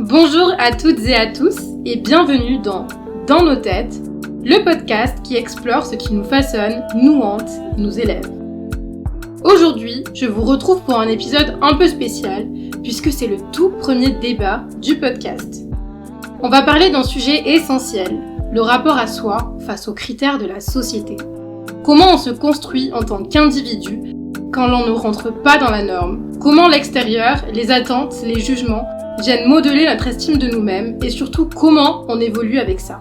Bonjour à toutes et à tous et bienvenue dans nos têtes, le podcast qui explore ce qui nous façonne, nous hante, nous élève. Aujourd'hui, je vous retrouve pour un épisode un peu spécial puisque c'est le tout premier débat du podcast. On va parler d'un sujet essentiel, le rapport à soi face aux critères de la société. Comment on se construit en tant qu'individu quand l'on ne rentre pas dans la norme. Comment l'extérieur, les attentes, les jugements viennent modeler notre estime de nous-mêmes et surtout comment on évolue avec ça.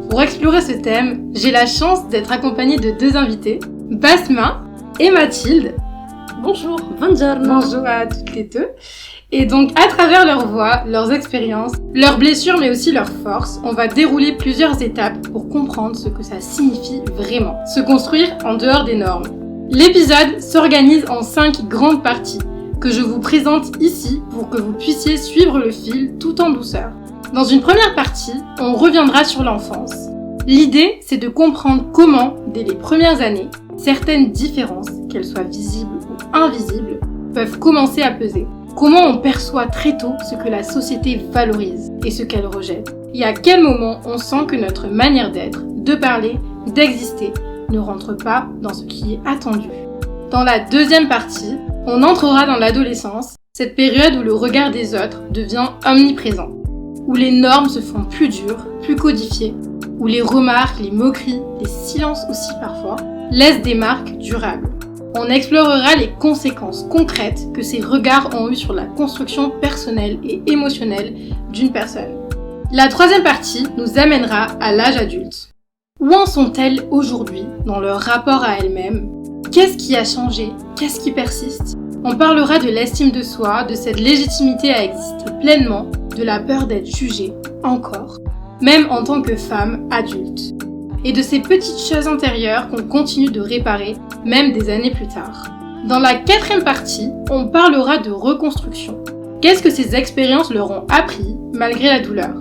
Pour explorer ce thème, j'ai la chance d'être accompagnée de deux invités, Basma et Mathilde. Bonjour. Bonjour à toutes les deux. Et donc, à travers leurs voix, leurs expériences, leurs blessures, mais aussi leurs forces, on va dérouler plusieurs étapes pour comprendre ce que ça signifie vraiment. Se construire en dehors des normes. L'épisode s'organise en 5 grandes parties que je vous présente ici pour que vous puissiez suivre le fil tout en douceur. Dans une première partie, on reviendra sur l'enfance. L'idée, c'est de comprendre comment, dès les premières années, certaines différences, qu'elles soient visibles ou invisibles, peuvent commencer à peser. Comment on perçoit très tôt ce que la société valorise et ce qu'elle rejette. Et à quel moment on sent que notre manière d'être, de parler, d'exister ne rentre pas dans ce qui est attendu. Dans la deuxième partie, on entrera dans l'adolescence, cette période où le regard des autres devient omniprésent, où les normes se font plus dures, plus codifiées, où les remarques, les moqueries, les silences aussi parfois, laissent des marques durables. On explorera les conséquences concrètes que ces regards ont eues sur la construction personnelle et émotionnelle d'une personne. La troisième partie nous amènera à l'âge adulte. Où en sont-elles aujourd'hui dans leur rapport à elles-mêmes ? Qu'est-ce qui a changé ? Qu'est-ce qui persiste ? On parlera de l'estime de soi, de cette légitimité à exister pleinement, de la peur d'être jugée, encore, même en tant que femme adulte. Et de ces petites choses intérieures qu'on continue de réparer, même des années plus tard. Dans la quatrième partie, on parlera de reconstruction. Qu'est-ce que ces expériences leur ont appris, malgré la douleur ?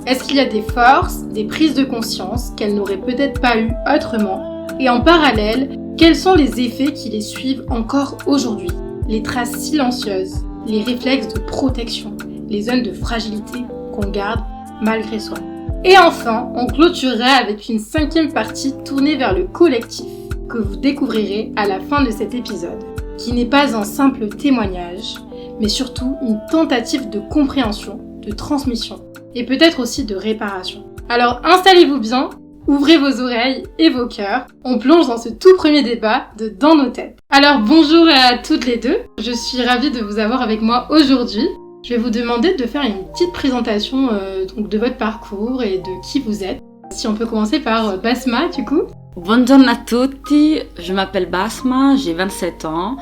Est-ce qu'il y a des forces, des prises de conscience qu'elles n'auraient peut-être pas eues autrement ? Et en parallèle, quels sont les effets qui les suivent encore aujourd'hui ? Les traces silencieuses, les réflexes de protection, les zones de fragilité qu'on garde malgré soi. Et enfin, on clôturera avec une 5e partie tournée vers le collectif, que vous découvrirez à la fin de cet épisode, qui n'est pas un simple témoignage, mais surtout une tentative de compréhension, de transmission, et peut-être aussi de réparation. Alors installez-vous bien, ouvrez vos oreilles et vos cœurs, on plonge dans ce tout premier débat de Dans nos têtes. Alors bonjour à toutes les deux, je suis ravie de vous avoir avec moi aujourd'hui. Je vais vous demander de faire une petite présentation donc de votre parcours et de qui vous êtes. Si on peut commencer par Basma du coup. Buongiorno a tutti, je m'appelle Basma, j'ai 27 ans.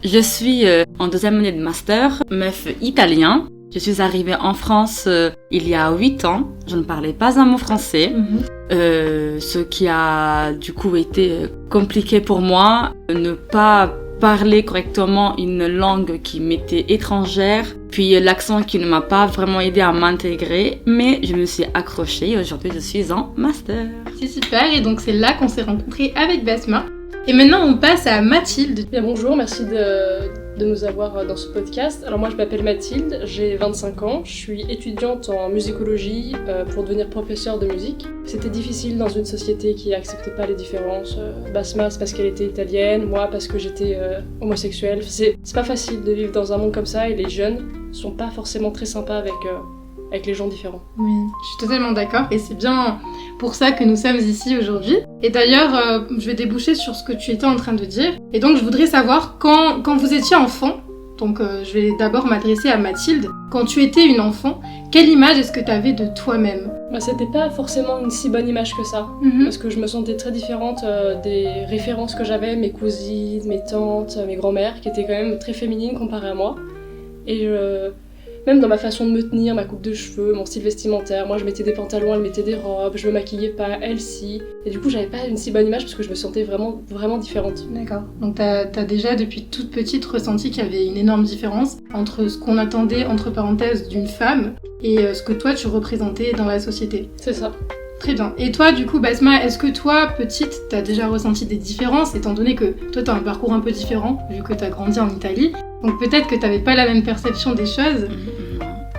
Je suis en 2e année de master, MEF italien. Je suis arrivée en France il y a 8 ans. Je ne parlais pas un mot français, ce qui a du coup été compliqué pour moi. Ne pas parler correctement une langue qui m'était étrangère, puis l'accent qui ne m'a pas vraiment aidé à m'intégrer, mais je me suis accrochée et aujourd'hui je suis en master. C'est super, et donc c'est là qu'on s'est rencontrés avec Basma. Et maintenant on passe à Mathilde. Bien, bonjour, merci de nous avoir dans ce podcast. Alors moi je m'appelle Mathilde, j'ai 25 ans, je suis étudiante en musicologie pour devenir professeure de musique. C'était difficile dans une société qui n'acceptait pas les différences. Basma c'est parce qu'elle était italienne, moi parce que j'étais homosexuelle. C'est pas facile de vivre dans un monde comme ça et les jeunes sont pas forcément très sympas avec les gens différents. Oui, je suis totalement d'accord et c'est bien pour ça que nous sommes ici aujourd'hui. Et d'ailleurs, je vais déboucher sur ce que tu étais en train de dire. Et donc, je voudrais savoir, quand vous étiez enfant, donc je vais d'abord m'adresser à Mathilde, quand tu étais une enfant, quelle image est-ce que tu avais de toi-même ? C'était pas forcément une si bonne image que ça, parce que je me sentais très différente des références que j'avais, mes cousines, mes tantes, mes grand-mères, qui étaient quand même très féminines comparées à moi. Et même dans ma façon de me tenir, ma coupe de cheveux, mon style vestimentaire, moi je mettais des pantalons, elle mettait des robes, je me maquillais pas, elle si. Et du coup j'avais pas une si bonne image parce que je me sentais vraiment, vraiment différente. D'accord. Donc t'as déjà depuis toute petite ressenti qu'il y avait une énorme différence entre ce qu'on attendait, entre parenthèses, d'une femme et ce que toi tu représentais dans la société. C'est ça. Très bien. Et toi, du coup, Basma, est-ce que toi, petite, t'as déjà ressenti des différences, étant donné que toi, t'as un parcours un peu différent, vu que t'as grandi en Italie, donc peut-être que t'avais pas la même perception des choses.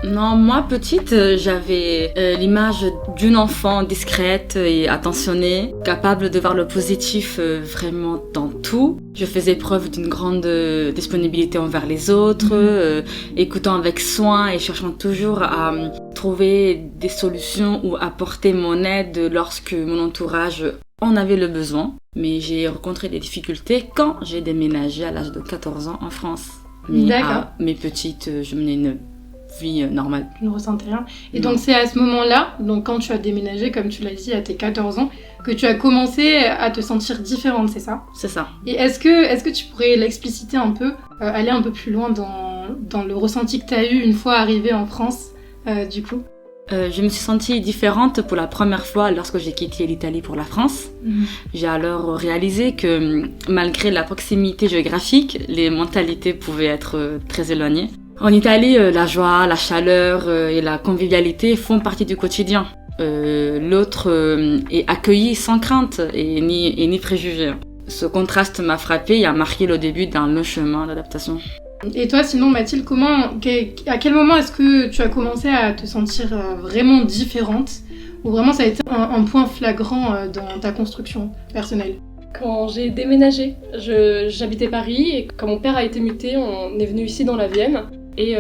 Non, moi petite, j'avais l'image d'une enfant discrète et attentionnée, capable de voir le positif vraiment dans tout. Je faisais preuve d'une grande disponibilité envers les autres, écoutant avec soin et cherchant toujours à trouver des solutions ou apporter mon aide lorsque mon entourage en avait le besoin. Mais j'ai rencontré des difficultés quand j'ai déménagé à l'âge de 14 ans en France. Mais D'accord. mes petites, je menais une vie normale. Tu ne ressentais rien. Et Non. donc c'est à ce moment-là, donc quand tu as déménagé, comme tu l'as dit, à tes 14 ans, que tu as commencé à te sentir différente, c'est ça? C'est ça. Et est-ce que tu pourrais l'expliciter un peu, aller un peu plus loin dans le ressenti que tu as eu une fois arrivée en France, du coup? Je me suis sentie différente pour la première fois lorsque j'ai quitté l'Italie pour la France. J'ai alors réalisé que malgré la proximité géographique, les mentalités pouvaient être très éloignées. En Italie, la joie, la chaleur et la convivialité font partie du quotidien. L'autre est accueilli sans crainte et ni préjugés. Ce contraste m'a frappée et a marqué le début d'un long chemin d'adaptation. Et toi, sinon, Mathilde, à quel moment est-ce que tu as commencé à te sentir vraiment différente? Ou vraiment ça a été un point flagrant dans ta construction personnelle? Quand j'ai déménagé, j'habitais Paris et quand mon père a été muté, on est venu ici dans la Vienne. Et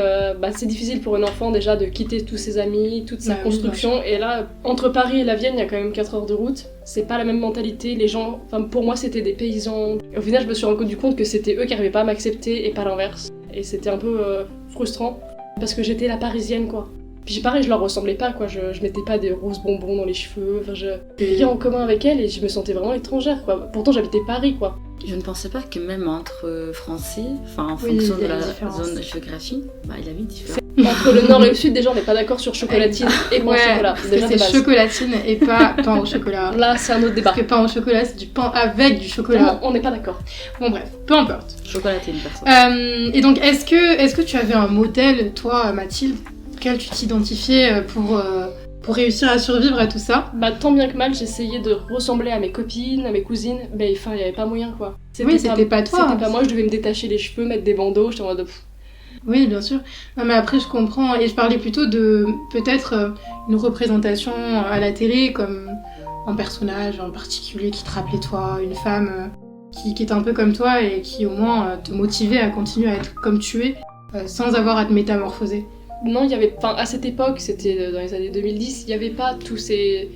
c'est difficile pour un enfant déjà de quitter tous ses amis, toute sa construction. Et là, entre Paris et la Vienne, il y a quand même 4 heures de route. C'est pas la même mentalité. Les gens, pour moi, c'était des paysans. Et au final, je me suis rendu compte que c'était eux qui n'arrivaient pas à m'accepter et pas l'inverse. Et c'était un peu frustrant parce que j'étais la parisienne, quoi. Puis pareil, je leur ressemblais pas, quoi. Je mettais pas des roses bonbons dans les cheveux. Enfin, j'avais rien en commun avec elles et je me sentais vraiment étrangère, quoi. Pourtant, j'habitais Paris, quoi. Je ne pensais pas que même entre Français, en Oui, fonction il y de a la une différence. zone géographique, il y avait une différence. Entre le nord et le sud, déjà, on n'est pas d'accord sur chocolatine et pain au chocolat. Parce que Déjà, de c'est base. chocolatine et pas pain au chocolat. Là, c'est un autre débat. Parce que pain au chocolat, c'est du pain avec du chocolat. On n'est pas d'accord. Bon bref, peu importe. Chocolatine, personne. Et donc, est-ce que tu avais un modèle, toi, Mathilde, auquel tu t'identifiais pour réussir à survivre à tout ça? Tant bien que mal, j'essayais de ressembler à mes copines, à mes cousines. Mais il n'y avait pas moyen, quoi. Oui, c'était pas toi. C'était pas moi, je devais me détacher les cheveux, mettre des bandeaux, j'étais en mode... Oui, bien sûr. Non, mais après, je comprends. Et je parlais plutôt de peut-être une représentation à la télé, comme un personnage en particulier qui te rappelait toi, une femme qui est un peu comme toi et qui au moins te motivait à continuer à être comme tu es, sans avoir à te métamorphoser. Non, il y avait... à cette époque, c'était dans les années 2010, il n'y avait pas tous ces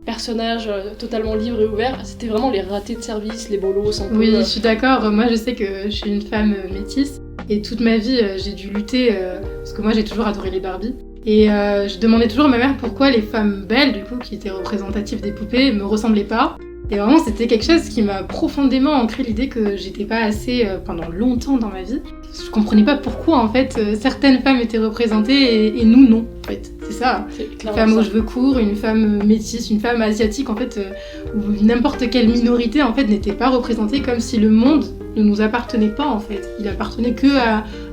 personnages totalement libres et ouverts. C'était vraiment les ratés de service, les bolos, un peu... Oui, je suis d'accord. Moi, je sais que je suis une femme métisse. Et toute ma vie, j'ai dû lutter, parce que moi j'ai toujours adoré les Barbies. Et je demandais toujours à ma mère pourquoi les femmes belles, du coup, qui étaient représentatives des poupées, me ressemblaient pas. Et vraiment, c'était quelque chose qui m'a profondément ancré l'idée que j'étais pas assez pendant longtemps dans ma vie. Je comprenais pas pourquoi, en fait, certaines femmes étaient représentées et nous non, en fait. C'est ça. Une femme aux cheveux courts, une femme métisse, une femme asiatique, en fait, ou n'importe quelle minorité, en fait, n'était pas représentée, comme si le monde ne nous appartenait pas, en fait. Il appartenait que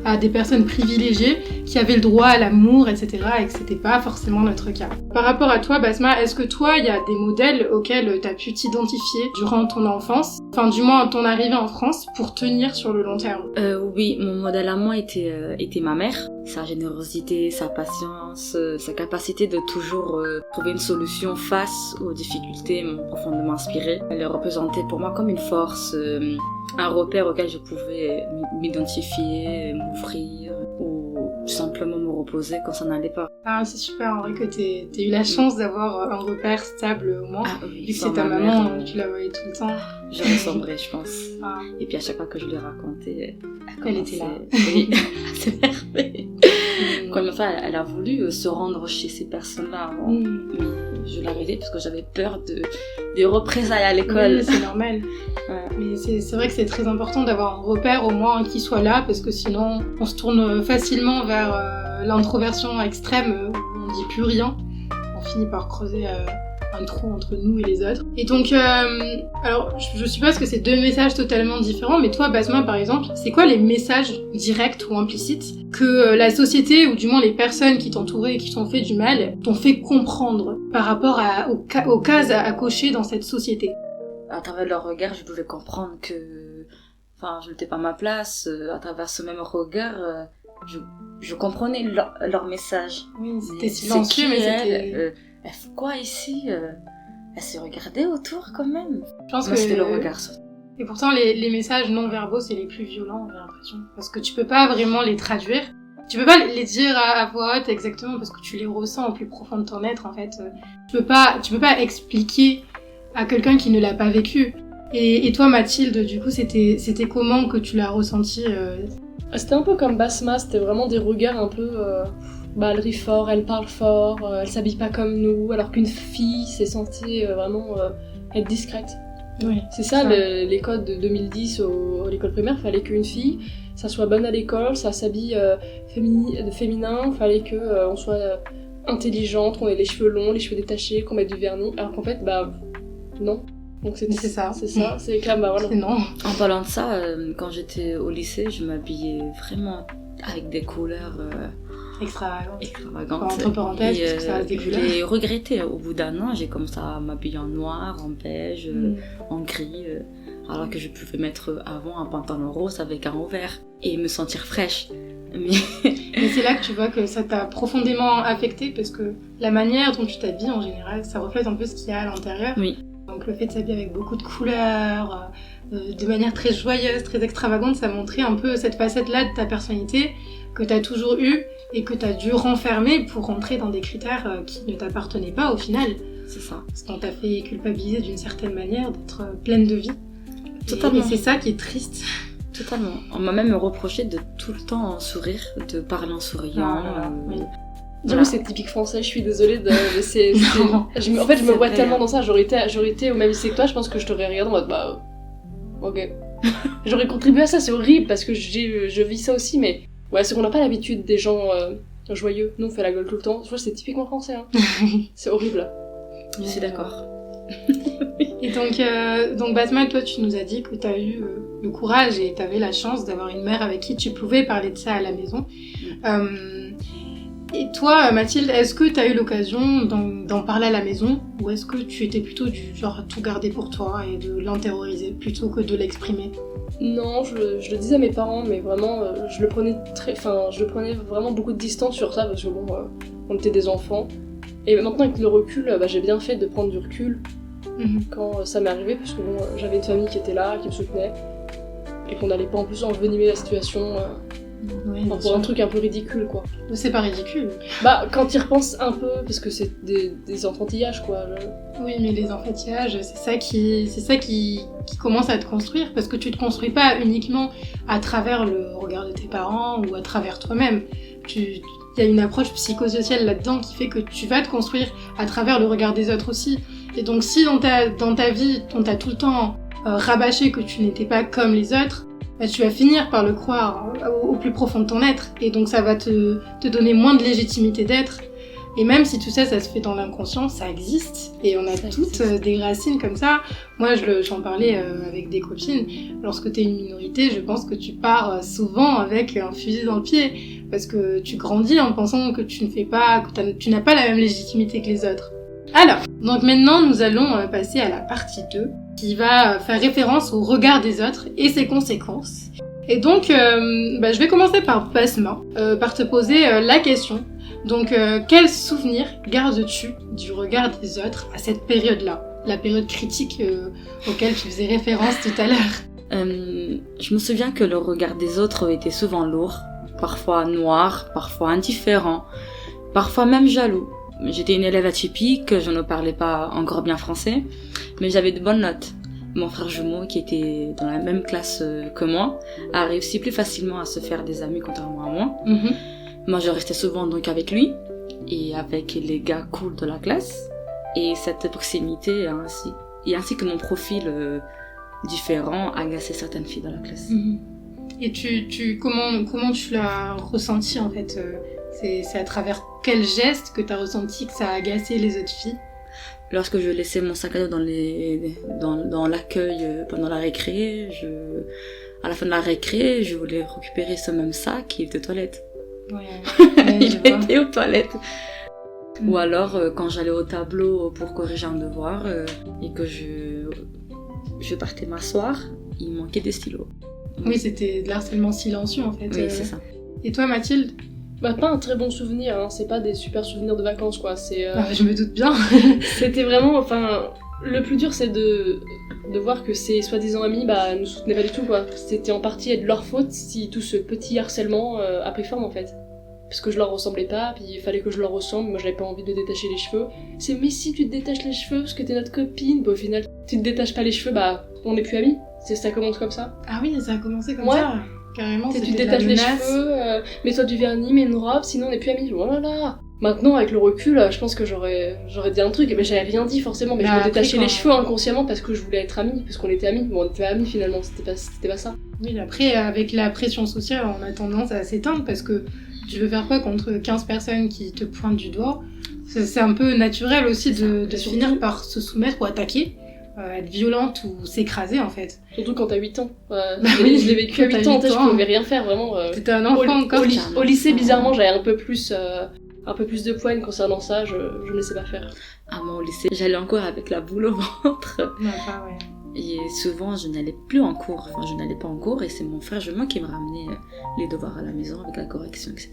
à des personnes privilégiées qui avaient le droit à l'amour, etc. et que c'était pas forcément notre cas. Par rapport à toi, Basma, est-ce que toi, il y a des modèles auxquels t'as pu t'identifier durant ton enfance, enfin du moins ton arrivée en France, pour tenir sur le long terme? Oui, mon modèle à moi était ma mère. Sa générosité, sa patience, sa capacité de toujours trouver une solution face aux difficultés m'ont profondément inspirée. Elle est représentée pour moi comme une force, un repère auquel je pouvais m'identifier, m'ouvrir ou tout simplement me reposer quand ça n'allait pas. Ah, c'est super, en vrai, que t'aies eu la chance d'avoir un repère stable au moins. Ah oui, vu que sans c'est ta ma maman, mère, tu la voyais tout le temps. je ressemblerais, je pense. Ah. Et puis à chaque fois que je lui racontais, Elle était là. Oui, c'est merveilleux. Quand même, elle a voulu se rendre chez ces personnes-là avant. Mais je l'ai arrêté parce que j'avais peur des représailles à l'école. Oui, c'est normal. Ouais. Mais c'est vrai que c'est très important d'avoir un repère au moins qui soit là, parce que sinon on se tourne facilement vers l'introversion extrême, où on dit plus rien. On finit par creuser un trou entre nous et les autres. Et donc, alors je suppose que c'est deux messages totalement différents, mais toi, Basma, par exemple, c'est quoi les messages directs ou implicites que la société, ou du moins les personnes qui t'entouraient et qui t'ont fait du mal, t'ont fait comprendre par rapport aux cases à cocher dans cette société? À travers leur regard, je devais comprendre que je n'étais pas à ma place. À travers ce même regard, je comprenais leur message. Oui, c'était silencieux, mais c'était... Elle fait quoi ici Elle s'est regardée autour quand même. Je pense Moi, que c'était le regard. Et pourtant, les messages non verbaux, c'est les plus violents, j'ai l'impression. Parce que tu peux pas vraiment les traduire. Tu peux pas les dire à voix haute exactement parce que tu les ressens au plus profond de ton être, en fait. Tu peux pas expliquer à quelqu'un qui ne l'a pas vécu. Et toi, Mathilde, du coup, c'était comment que tu l'as ressenti C'était un peu comme Basma, c'était vraiment des regards un peu... elle rit fort, elle parle fort, elle s'habille pas comme nous, alors qu'une fille s'est censée vraiment être discrète. Oui, c'est ça. Les codes de 2010 à l'école primaire, fallait qu'une fille, ça soit bonne à l'école, ça s'habille féminin, fallait qu'on soit intelligente, qu'on ait les cheveux longs, les cheveux détachés, qu'on mette du vernis, alors qu'en fait, non. Donc c'est ça, c'est clair, voilà. C'est non. En parlant de ça, quand j'étais au lycée, je m'habillais vraiment avec des couleurs extravagantes. Entre parenthèses, parce que ça reste des couleurs. J'ai regretté, au bout d'un an, j'ai commencé à m'habiller en noir, en beige, en gris, alors que je pouvais mettre avant un pantalon rose avec un haut vert et me sentir fraîche. Mais c'est là que tu vois que ça t'a profondément affecté, parce que la manière dont tu t'habilles en général, ça reflète un peu ce qu'il y a à l'intérieur. Oui. Donc le fait de s'habiller avec beaucoup de couleurs, de manière très joyeuse, très extravagante, ça montrait un peu cette facette-là de ta personnalité que t'as toujours eue et que t'as dû renfermer pour rentrer dans des critères qui ne t'appartenaient pas au final. C'est ça. Parce qu'on t'a fait culpabiliser d'une certaine manière d'être pleine de vie. Totalement. Et c'est ça qui est triste. Totalement. On m'a même reproché de tout le temps sourire, de parler en souriant. Oui. Voilà. C'est typique français, je suis désolée en fait, je me vois tellement dans ça. J'aurais été au même lycée que toi, je pense que je t'aurais regardé en mode ok. J'aurais contribué à ça, c'est horrible parce que je vis ça aussi, mais ouais, c'est qu'on n'a pas l'habitude des gens joyeux. Nous, on fait la gueule tout le temps. Je vois, c'est typiquement français. Hein. C'est horrible. Je suis d'accord. Et donc Basma, toi, tu nous as dit que tu as eu le courage et tu avais la chance d'avoir une mère avec qui tu pouvais parler de ça à la maison. Et toi, Mathilde, est-ce que tu as eu l'occasion d'en parler à la maison, ou est-ce que tu étais plutôt du genre à tout garder pour toi et de l'intérioriser plutôt que de l'exprimer ? Non, je le disais à mes parents, mais vraiment, je le prenais vraiment beaucoup de distance sur ça, parce que on était des enfants. Et maintenant, avec le recul, j'ai bien fait de prendre du recul quand ça m'est arrivé, parce que j'avais une famille qui était là, qui me soutenait, et qu'on n'allait pas en plus envenimer la situation pour un truc un peu ridicule, quoi. C'est pas ridicule. Quand ils repensent un peu, parce que c'est des enfantillages, quoi. Oui, mais les enfantillages, c'est ça qui commence à te construire, parce que tu te construis pas uniquement à travers le regard de tes parents ou à travers toi-même. Il y a une approche psychosociale là-dedans qui fait que tu vas te construire à travers le regard des autres aussi. Et donc si dans ta vie, on t'a tout le temps rabâché que tu n'étais pas comme les autres, tu vas finir par le croire au plus profond de ton être. Et donc ça va te donner moins de légitimité d'être. Et même si tout ça se fait dans l'inconscient, ça existe. Et on a toutes des racines comme ça. Moi, j'en parlais avec des copines. Lorsque t'es une minorité, je pense que tu pars souvent avec un fusil dans le pied. Parce que tu grandis en pensant que tu n'as pas la même légitimité que les autres. Alors, donc maintenant, nous allons passer à la partie 2, qui va faire référence au regard des autres et ses conséquences. Et donc, je vais commencer par Basma, par te poser la question. Donc, quel souvenir gardes-tu du regard des autres à cette période-là, la période critique auquel tu faisais référence tout à l'heure? Je me souviens que le regard des autres était souvent lourd, parfois noir, parfois indifférent, parfois même jaloux. J'étais une élève atypique, je ne parlais pas encore bien français, mais j'avais de bonnes notes. Mon frère jumeau, qui était dans la même classe que moi, a réussi plus facilement à se faire des amis contrairement à moi. Moi, je restais souvent donc avec lui et avec les gars cool de la classe. Et cette proximité ainsi que mon profil différent agaçait certaines filles dans la classe. Et comment tu l'as ressenti en fait c'est à travers quel geste que tu as ressenti que ça a agacé les autres filles? Lorsque je laissais mon sac à dos dans l'accueil pendant la récré, à la fin de la récré, je voulais récupérer ce même sac, il était aux toilettes. Il était aux toilettes. Ou alors quand j'allais au tableau pour corriger un devoir et que je partais m'asseoir, il manquait des stylos. Oui, c'était de l'harcèlement silencieux en fait. Oui, c'est ça. Et toi, Mathilde? Bah, pas un très bon souvenir, hein. C'est pas des super souvenirs de vacances, quoi. Je me doute bien. C'était vraiment, le plus dur, c'est de voir que ces soi-disant amis, nous soutenaient pas du tout, quoi. C'était en partie de leur faute si tout ce petit harcèlement a pris forme, en fait. Parce que je leur ressemblais pas, puis il fallait que je leur ressemble, moi j'avais pas envie de détacher les cheveux. C'est mais si tu te détaches les cheveux parce que t'es notre copine, au final, tu te détaches pas les cheveux, on n'est plus amis. Ça commence comme ça. Ah oui, ça a commencé comme ça. Carrément, tu c'était te détaches les cheveux, mets-toi du vernis, mets une robe, sinon on n'est plus amis. Voilà. Maintenant, avec le recul, je pense que j'aurais dit un truc, mais j'avais rien dit forcément, mais je me détachais les cheveux inconsciemment parce que je voulais être amie, parce qu'on était amis. Bon, on était amis finalement, c'était pas ça. Oui, après, avec la pression sociale, on a tendance à s'éteindre parce que tu veux faire quoi contre 15 personnes qui te pointent du doigt? C'est un peu naturel aussi de finir par se soumettre ou attaquer, être violente ou s'écraser en fait. Surtout quand t'as 8 ans. Je l'ai vécu à 8 ans, je pouvais rien faire vraiment. T'étais un enfant encore. Au lycée, bizarrement, j'avais un peu plus de poigne concernant ça, je me laissais pas faire. Ah, moi au lycée, j'allais encore avec la boule au ventre. Ouais. Et souvent, je n'allais plus en cours. Enfin, je n'allais pas en cours et c'est mon frère jumeau qui me ramenait les devoirs à la maison avec la correction, etc.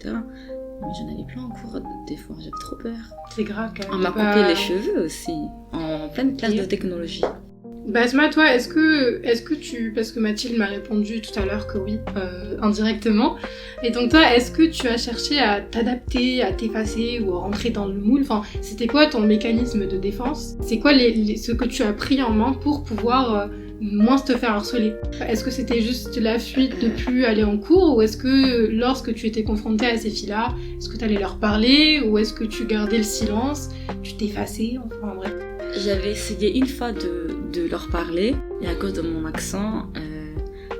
Mais je n'allais plus en cours des fois, j'avais trop peur. C'est grave quand même. On m'a coupé les cheveux aussi, en pleine classe de technologie. Basma, toi, est-ce que tu... Parce que Mathilde m'a répondu tout à l'heure que oui, indirectement. Et donc toi, est-ce que tu as cherché à t'adapter, à t'effacer ou à rentrer dans le moule? Enfin, c'était quoi ton mécanisme de défense? C'est quoi ce que tu as pris en main pour pouvoir moins te faire harceler? Est-ce que c'était juste la fuite de plus aller en cours? Ou est-ce que lorsque tu étais confrontée à ces filles-là, est-ce que tu allais leur parler? Ou est-ce que tu gardais le silence? Tu t'effaçais? Enfin bref. J'avais essayé une fois de leur parler et à cause de mon accent,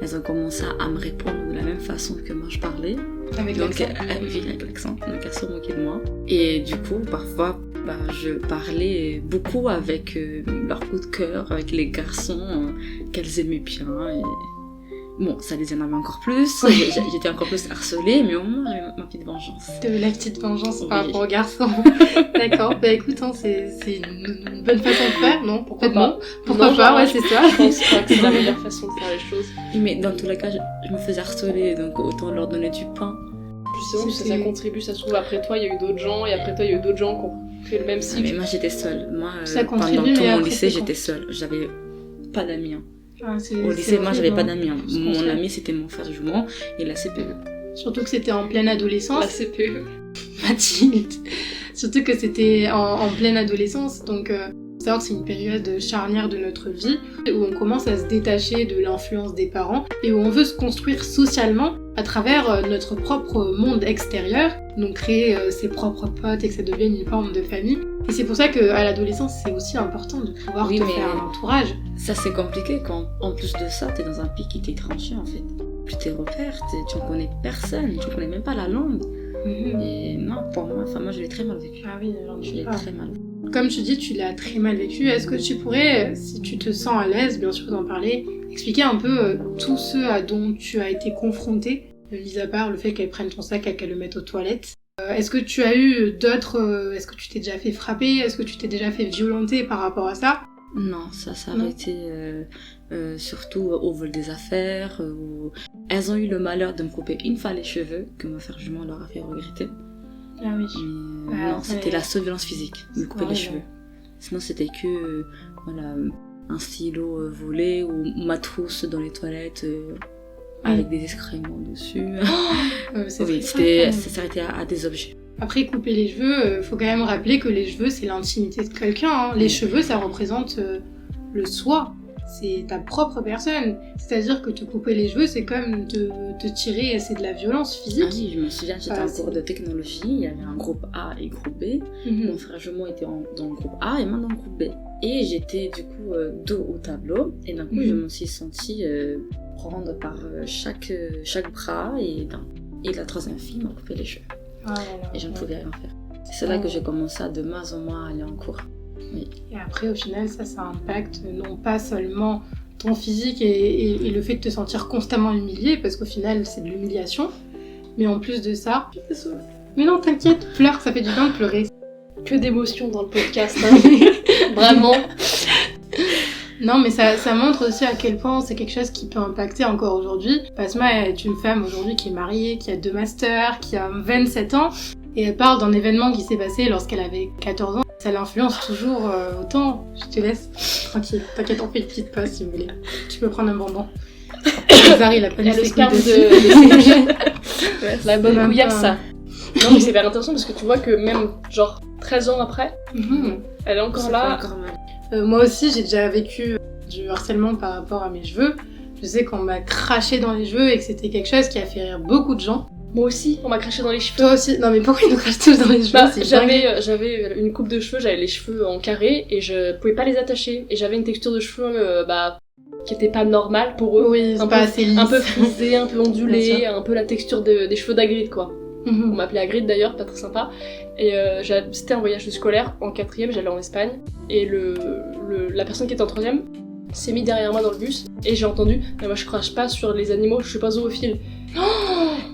elles ont commencé à me répondre de la même façon que moi je parlais. Avec l'accent? Oui, avec l'accent. Donc elles se moquaient de moi. Et du coup, parfois, je parlais beaucoup avec leur coup de cœur, avec les garçons qu'elles aimaient bien. Et... Bon, ça les énervait encore plus, j'étais encore plus harcelée, mais au moins j'avais ma petite vengeance. T'avais la petite vengeance par rapport aux garçons. D'accord, écoute, c'est une bonne façon de faire, non? Pourquoi pas? Pourquoi pas, ouais, c'est ça. Je pense pas que c'est la meilleure façon de faire les choses. Mais dans tous les cas, je me faisais harceler, donc autant leur donner du pain. Justement, ça contribue, ça se trouve, après toi, il y a eu d'autres gens, et après toi, il y a eu d'autres gens qui ont fait le même cycle. Mais moi, j'étais seule. Moi, pendant tout mon lycée, j'étais seule. J'avais pas d'amis. Au lycée, moi, j'avais pas d'amis. Mon ami, c'était mon frère jumeau et la CPE. Surtout que c'était en pleine adolescence. La CPE. Mathilde. Surtout que c'était en pleine adolescence, donc faut savoir que c'est une période charnière de notre vie où on commence à se détacher de l'influence des parents et où on veut se construire socialement à travers notre propre monde extérieur, donc créer ses propres potes et que ça devienne une forme de famille. Et c'est pour ça qu'à l'adolescence, c'est aussi important de pouvoir te faire un entourage. Ça, c'est compliqué quand, en plus de ça, t'es dans un pays qui t'est tranché, en fait. Plus tes repères, tu ne connais personne, tu ne connais même pas la langue. Et non, pour moi, moi, je l'ai très mal vécu. Ah oui, je l'ai très mal vécu. Comme tu dis, tu l'as très mal vécu. Est-ce que tu pourrais, si tu te sens à l'aise, bien sûr, d'en parler, expliquer un peu tout ce dont tu as été confrontée, mis à part le fait qu'elle prenne ton sac et qu'elle le mette aux toilettes? Est-ce que tu as eu d'autres... Est-ce que tu t'es déjà fait frapper? Est-ce que tu t'es déjà fait violenter par rapport à ça? Non, ça a été surtout au vol des affaires. Elles ont eu le malheur de me couper une fois les cheveux, que mon frère jumeau leur a fait regretter. Ah oui. Mais non, c'était la seule violence physique, me couper les cheveux. Sinon, c'était que un stylo volé ou ma trousse dans les toilettes avec des excréments dessus. Oui, ça s'arrêtait à des objets. Après, couper les cheveux, faut quand même rappeler que les cheveux, c'est l'intimité de quelqu'un. Hein. Les cheveux, ça représente le soi. C'est ta propre personne. C'est-à-dire que te couper les cheveux, c'est comme te tirer, c'est de la violence physique. Ah oui, je me souviens, j'étais en cours de technologie, il y avait un groupe A et groupe B. Mon frère jumeau était dans le groupe A et moi dans le groupe B. Et j'étais du coup dos au tableau, et d'un coup je me suis sentie prendre par chaque bras, et la troisième fille m'a coupé les cheveux. Et je ne pouvais rien faire. C'est là que j'ai commencé à de moins en moins aller en cours. Oui. Et après, au final, ça impacte non pas seulement ton physique et le fait de te sentir constamment humilié, parce qu'au final, c'est de l'humiliation, mais en plus de ça... Mais non, t'inquiète, pleure, ça fait du bien de pleurer. Que d'émotions dans le podcast, hein. Vraiment. Non, mais ça montre aussi à quel point c'est quelque chose qui peut impacter encore aujourd'hui. Basma est une femme aujourd'hui qui est mariée, qui a 2 masters, qui a 27 ans, et elle parle d'un événement qui s'est passé lorsqu'elle avait 14 ans. Ça l'influence toujours autant. Je te laisse tranquille. T'inquiète, on fait une petite pause si vous voulez. Tu peux prendre un bonbon. Zari, il a pas mis ses couilles dessus. La bonne couillasse, ça. Non, mais c'est hyper intéressant parce que tu vois que même, genre, 13 ans après, elle est encore là. Encore mal. Moi aussi, j'ai déjà vécu du harcèlement par rapport à mes cheveux. Je sais qu'on m'a craché dans les cheveux et que c'était quelque chose qui a fait rire beaucoup de gens. Moi aussi, on m'a craché dans les cheveux. Toi aussi. Non, mais pourquoi ils nous crachent tous dans les cheveux? Bah, C'est dingue. j'avais une coupe de cheveux, j'avais les cheveux en carré et je pouvais pas les attacher. Et j'avais une texture de cheveux qui était pas normale pour eux. Oui, c'est pas assez lisse. Un peu frisé, un peu ondulé, un peu la texture des cheveux d'Hagrid, quoi. On Mhm. m'appelait Hagrid d'ailleurs, pas très sympa. Et c'était un voyage scolaire en 4ème, j'allais en Espagne. Et la personne qui était en 3ème s'est mis derrière moi dans le bus. Et j'ai entendu, mais moi je crache pas sur les animaux, je suis pas zoophile.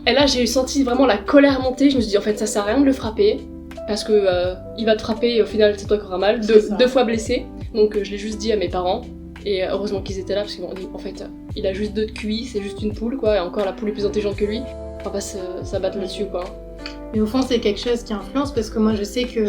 Et là j'ai senti vraiment la colère monter, je me suis dit en fait ça sert à rien de le frapper. Parce que il va te frapper et au final c'est toi qui auras mal, deux fois blessé. Donc je l'ai juste dit à mes parents. Et heureusement qu'ils étaient là parce qu'ils m'ont dit en fait il a juste 2 de QI, c'est juste une poule quoi. Et encore la poule est plus intelligente que lui. On va pas s'abattre là-dessus quoi. Mais au fond, c'est quelque chose qui influence parce que moi, je sais que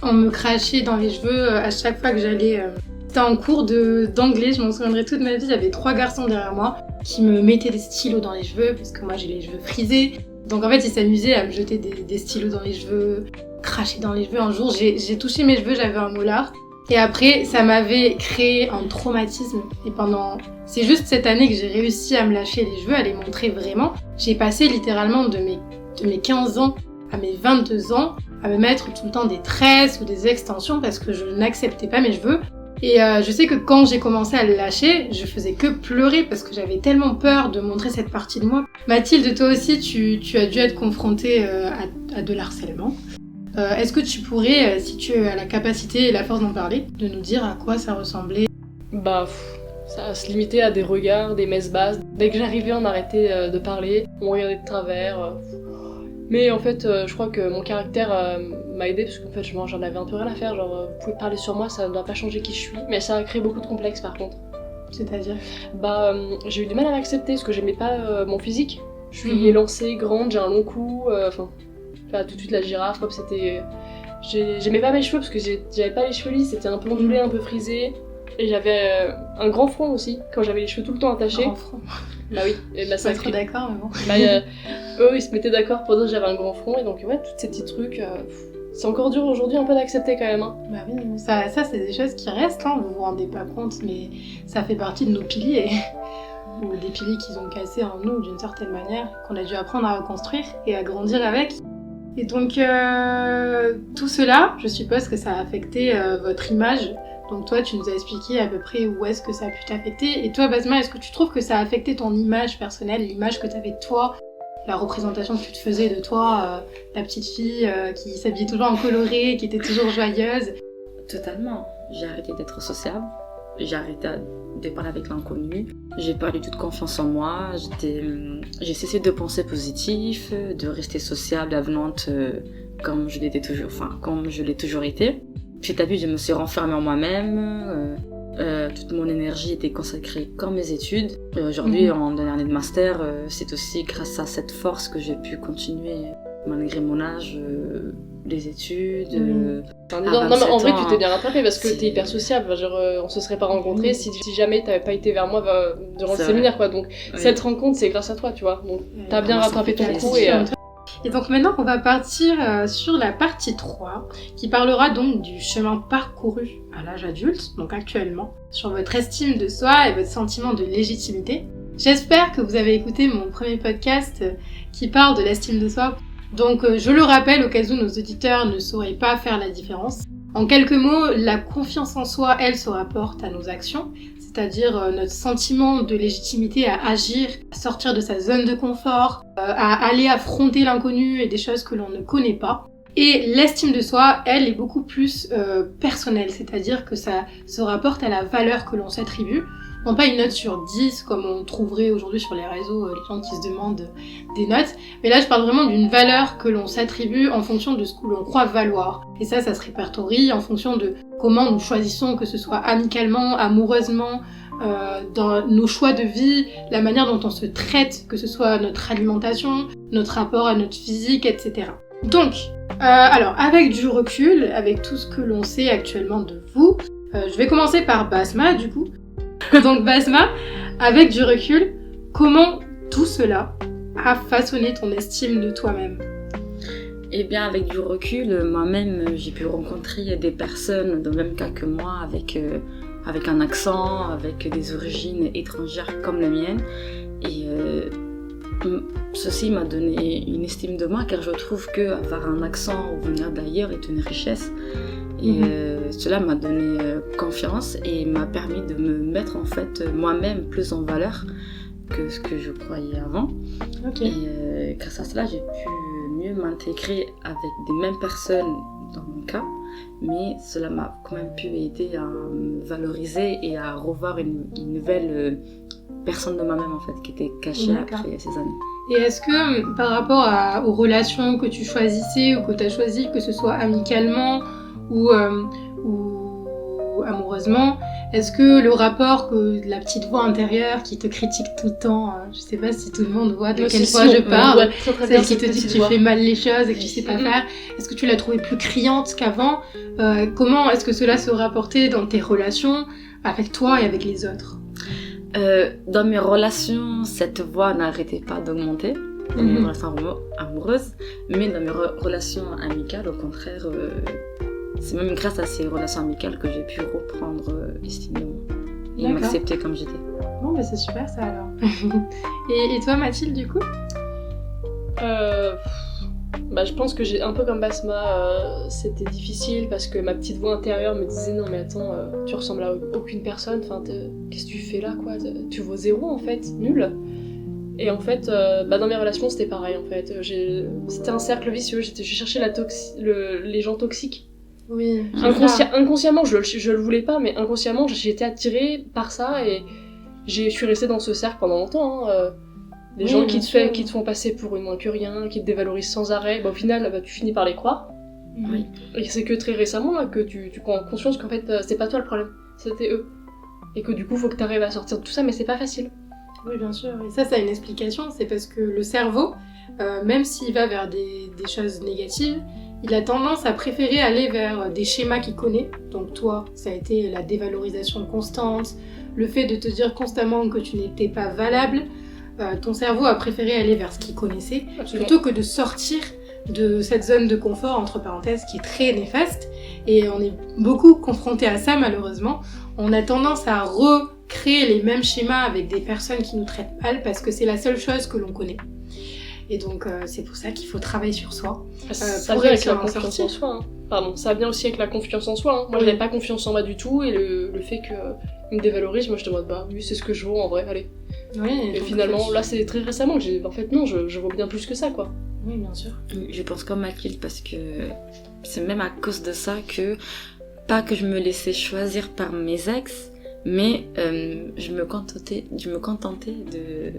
on me crachait dans les cheveux à chaque fois que j'allais. C'était en cours d'anglais, je m'en souviendrai toute ma vie. Il y avait 3 garçons derrière moi qui me mettaient des stylos dans les cheveux parce que moi, j'ai les cheveux frisés. Donc en fait, ils s'amusaient à me jeter des stylos dans les cheveux, cracher dans les cheveux. Un jour, j'ai touché mes cheveux, j'avais un molar. Et après, ça m'avait créé un traumatisme. Et c'est juste cette année que j'ai réussi à me lâcher les cheveux, à les montrer vraiment. J'ai passé littéralement de mes 15 ans à mes 22 ans à me mettre tout le temps des tresses ou des extensions parce que je n'acceptais pas mes cheveux. Et je sais que quand j'ai commencé à les lâcher, je faisais que pleurer parce que j'avais tellement peur de montrer cette partie de moi. Mathilde, toi aussi, tu as dû être confrontée à de l'harcèlement. Est-ce que tu pourrais, si tu as la capacité et la force d'en parler, de nous dire à quoi ça ressemblait? Bah, ça se limitait à des regards, des messes basses. Dès que j'arrivais, on arrêtait de parler, on regardait de travers. Mais en fait, je crois que mon caractère m'a aidé parce qu'en fait, j'en avais un peu rien à faire. Genre, vous pouvez parler sur moi, ça ne doit pas changer qui je suis. Mais ça a créé beaucoup de complexes par contre. C'est-à-dire? Bah, j'ai eu du mal à m'accepter parce que j'aimais pas mon physique. Je suis élancée, grande, j'ai un long cou. Tout de suite la girafe, hop, c'était. J'aimais pas mes cheveux parce que j'avais pas les cheveux lisses, c'était un peu ondulé, un peu frisé. Et j'avais un grand front aussi, quand j'avais les cheveux tout le temps attachés. Grand front. Bah oui, et bah Je suis pas trop d'accord, mais bon. Eux, ils se mettaient d'accord pour dire que j'avais un grand front, et donc ouais, tous ces petits trucs, c'est encore dur aujourd'hui un peu d'accepter quand même. Hein. Bah oui, ça c'est des choses qui restent, hein, vous vous rendez pas compte, mais ça fait partie de nos piliers. Ou des piliers qu'ils ont cassés en nous d'une certaine manière, qu'on a dû apprendre à reconstruire et à grandir avec. Et donc, tout cela, je suppose que ça a affecté votre image. Donc toi, tu nous as expliqué à peu près où est-ce que ça a pu t'affecter. Et toi, Basma, est-ce que tu trouves que ça a affecté ton image personnelle, l'image que tu avais de toi, la représentation que tu te faisais de toi, la petite fille qui s'habillait toujours en coloré, qui était toujours joyeuse? Totalement. J'ai arrêté d'être sociable. J'ai arrêté de parler avec l'inconnu. J'ai perdu toute confiance en moi. J'ai cessé de penser positif, de rester sociable, avenante comme je l'ai toujours été. Petit à petit, je me suis renfermée en moi-même. Toute mon énergie était consacrée qu'à mes études. Et aujourd'hui, en dernière année de master, c'est aussi grâce à cette force que j'ai pu continuer malgré mon âge, les études. Non mais en vrai tu t'es bien rattrapée parce que t'es hyper sociable. Genre, on se serait pas rencontrés si jamais t'avais pas été vers moi durant le séminaire quoi. Donc cette rencontre c'est grâce à toi tu vois. Donc t'as bien rattrapé ton coup Et donc maintenant on va partir sur la partie 3 qui parlera donc du chemin parcouru à l'âge adulte, donc actuellement, sur votre estime de soi et votre sentiment de légitimité. J'espère que vous avez écouté mon premier podcast qui parle de l'estime de soi. Donc je le rappelle au cas où nos auditeurs ne sauraient pas faire la différence. En quelques mots, la confiance en soi, elle se rapporte à nos actions, c'est-à-dire notre sentiment de légitimité à agir, à sortir de sa zone de confort, à aller affronter l'inconnu et des choses que l'on ne connaît pas. Et l'estime de soi, elle, est beaucoup plus personnelle, c'est-à-dire que ça se rapporte à la valeur que l'on s'attribue. non pas une note sur 10 comme on trouverait aujourd'hui sur les réseaux, les gens qui se demandent des notes, mais là je parle vraiment d'une valeur que l'on s'attribue en fonction de ce que l'on croit valoir. Et ça se répertorie en fonction de comment nous choisissons, que ce soit amicalement, amoureusement, dans nos choix de vie, la manière dont on se traite, que ce soit notre alimentation, notre rapport à notre physique, etc. Donc, alors avec du recul, avec tout ce que l'on sait actuellement de vous, je vais commencer par Basma du coup. Donc Basma, avec du recul, comment tout cela a façonné ton estime de toi-même? Eh bien, avec du recul, moi-même, j'ai pu rencontrer des personnes dans le même cas que moi, avec un accent, avec des origines étrangères comme la mienne. Et ceci m'a donné une estime de moi, car je trouve qu'avoir un accent ou venir d'ailleurs est une richesse. Et cela m'a donné confiance et m'a permis de me mettre en fait moi-même plus en valeur que ce que je croyais avant. Okay. Et grâce à cela, j'ai pu mieux m'intégrer avec des mêmes personnes dans mon cas, mais cela m'a quand même pu aider à me valoriser et à revoir une nouvelle personne de moi-même en fait qui était cachée après ces années. Et est-ce que par rapport aux relations que tu choisissais ou que tu as choisi, que ce soit amicalement ou amoureusement, est-ce que le rapport que la petite voix intérieure qui te critique tout le temps, je sais pas si tout le monde voit de quelle voix je parle, celle qui te dit que tu fais mal les choses et que tu sais pas faire, est-ce que tu l'as trouvée plus criante qu'avant? Comment est-ce que cela se rapportait dans tes relations avec toi et avec les autres? Dans mes relations, cette voix n'arrêtait pas d'augmenter, dans mes relations amoureuses, mais dans mes relations amicales, au contraire, c'est même grâce à ces relations amicales que j'ai pu reprendre l'estime de moi et m'accepter comme j'étais. Bon, bah c'est super ça alors. Et toi Mathilde du coup? Je pense que j'ai un peu comme Basma, c'était difficile parce que ma petite voix intérieure me disait non mais attends, tu ressembles à aucune personne, qu'est-ce que tu fais là quoi, tu vaux 0 en fait, nul. Et en fait, dans mes relations c'était pareil en fait, c'était un cercle vicieux, j'ai cherché les gens toxiques. Oui. Inconsciemment, je le voulais pas, mais inconsciemment j'étais attirée par ça et je suis restée dans ce cercle pendant longtemps. Des gens qui te font passer pour une moins que rien, qui te dévalorisent sans arrêt, au final tu finis par les croire. Oui. Et c'est que très récemment là, que tu prends conscience qu'en fait c'est pas toi le problème, c'était eux. Et que du coup faut que tu arrives à sortir de tout ça, mais c'est pas facile. Oui bien sûr, et ça a une explication, c'est parce que le cerveau, même s'il va vers des choses négatives, il a tendance à préférer aller vers des schémas qu'il connaît. Donc toi, ça a été la dévalorisation constante, le fait de te dire constamment que tu n'étais pas valable. Ton cerveau a préféré aller vers ce qu'il connaissait, plutôt que de sortir de cette zone de confort, entre parenthèses, qui est très néfaste. Et on est beaucoup confrontés à ça, malheureusement. On a tendance à recréer les mêmes schémas avec des personnes qui nous traitent mal, parce que c'est la seule chose que l'on connaît. Et donc, c'est pour ça qu'il faut travailler sur soi. Ça vient avec la confiance en soi. Ça vient aussi avec la confiance en soi. Moi, je n'avais pas confiance en moi du tout, et le fait qu'il me dévalorise, moi, je te dis, oui, c'est ce que je vaux en vrai, allez. Oui, et finalement, là, c'est très récemment que en fait, non, je vaux bien plus que ça, quoi. Oui, bien sûr. Je pense comme Mathilde, parce que c'est même à cause de ça que, pas que je me laissais choisir par mes ex, mais je me contentais de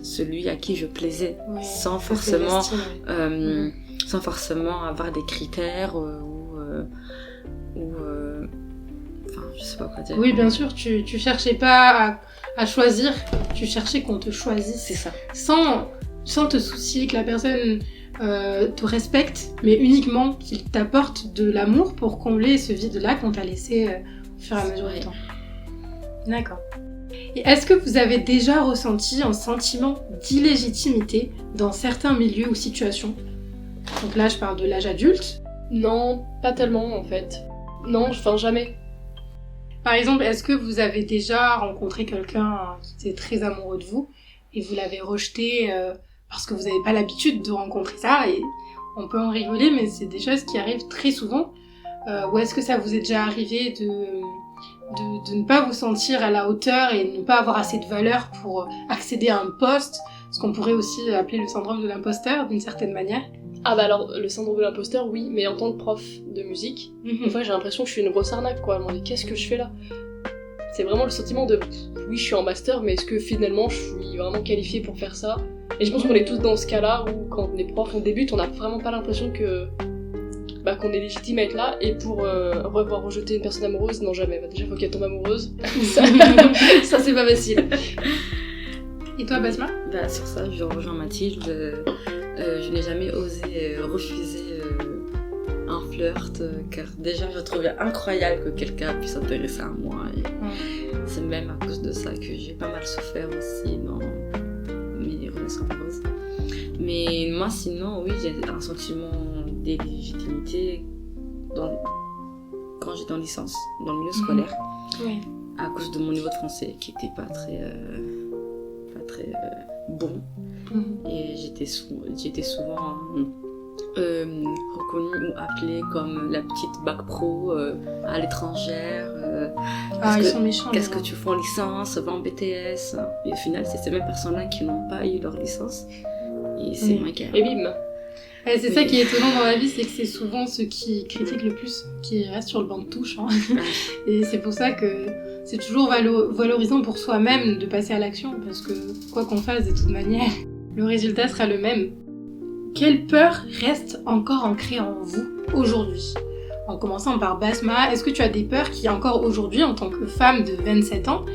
celui à qui je plaisais, sans forcément avoir des critères je sais pas quoi dire. Oui, bien sûr, tu cherchais pas à choisir, tu cherchais qu'on te choisisse. C'est ça. Sans te soucier que la personne te respecte, mais uniquement qu'il t'apporte de l'amour pour combler ce vide-là qu'on t'a laissé au fur et à mesure du temps. D'accord. Et est-ce que vous avez déjà ressenti un sentiment d'illégitimité dans certains milieux ou situations? Donc là, je parle de l'âge adulte. Non, pas tellement en fait. Non, jamais. Par exemple, est-ce que vous avez déjà rencontré quelqu'un qui était très amoureux de vous et vous l'avez rejeté parce que vous n'avez pas l'habitude de rencontrer ça, et on peut en rigoler, mais c'est des choses qui arrivent très souvent. Ou est-ce que ça vous est déjà arrivé de ne pas vous sentir à la hauteur et de ne pas avoir assez de valeur pour accéder à un poste, ce qu'on pourrait aussi appeler le syndrome de l'imposteur d'une certaine manière? Alors, le syndrome de l'imposteur, oui, mais en tant que prof de musique, des fois j'ai l'impression que je suis une grosse arnaque, quoi. Je me dis, qu'est-ce que je fais là? C'est vraiment le sentiment de oui, je suis en master, mais est-ce que finalement je suis vraiment qualifiée pour faire ça? Et je pense qu'on est tous dans ce cas-là où quand on est prof, on débute, on n'a vraiment pas l'impression que qu'on est légitime à être là. Et pour revoir rejeter une personne amoureuse, non jamais. Déjà, faut qu'elle tombe amoureuse. ça c'est pas facile. Et toi, Basma? Sur ça, je rejoins Mathilde. Je n'ai jamais osé refuser un flirt, car déjà je trouvais incroyable que quelqu'un puisse s'intéresser à moi. Et c'est même à cause de ça que j'ai pas mal souffert aussi dans mes relations amoureuses. Mais moi, sinon, oui, j'ai un sentiment d'illégitimité quand j'étais en licence, dans le milieu scolaire, à cause de mon niveau de français qui était pas très bon. Et j'étais souvent reconnue ou appelée comme la petite bac pro à l'étrangère. Ils sont méchants. Qu'est-ce que tu fais en licence, va en BTS? Et au final, c'est ces mêmes personnes-là qui n'ont pas eu leur licence. Et c'est moi qui ai... Et bim. C'est ça qui est étonnant dans la vie, c'est que c'est souvent ceux qui critiquent le plus qui restent sur le banc de touche. Hein. Et c'est pour ça que c'est toujours valorisant pour soi-même de passer à l'action, parce que quoi qu'on fasse, de toute manière, le résultat sera le même. Quelle peur reste encore ancrée en vous aujourd'hui? En commençant par Basma, est-ce que tu as des peurs qui encore aujourd'hui, en tant que femme de 27 ans,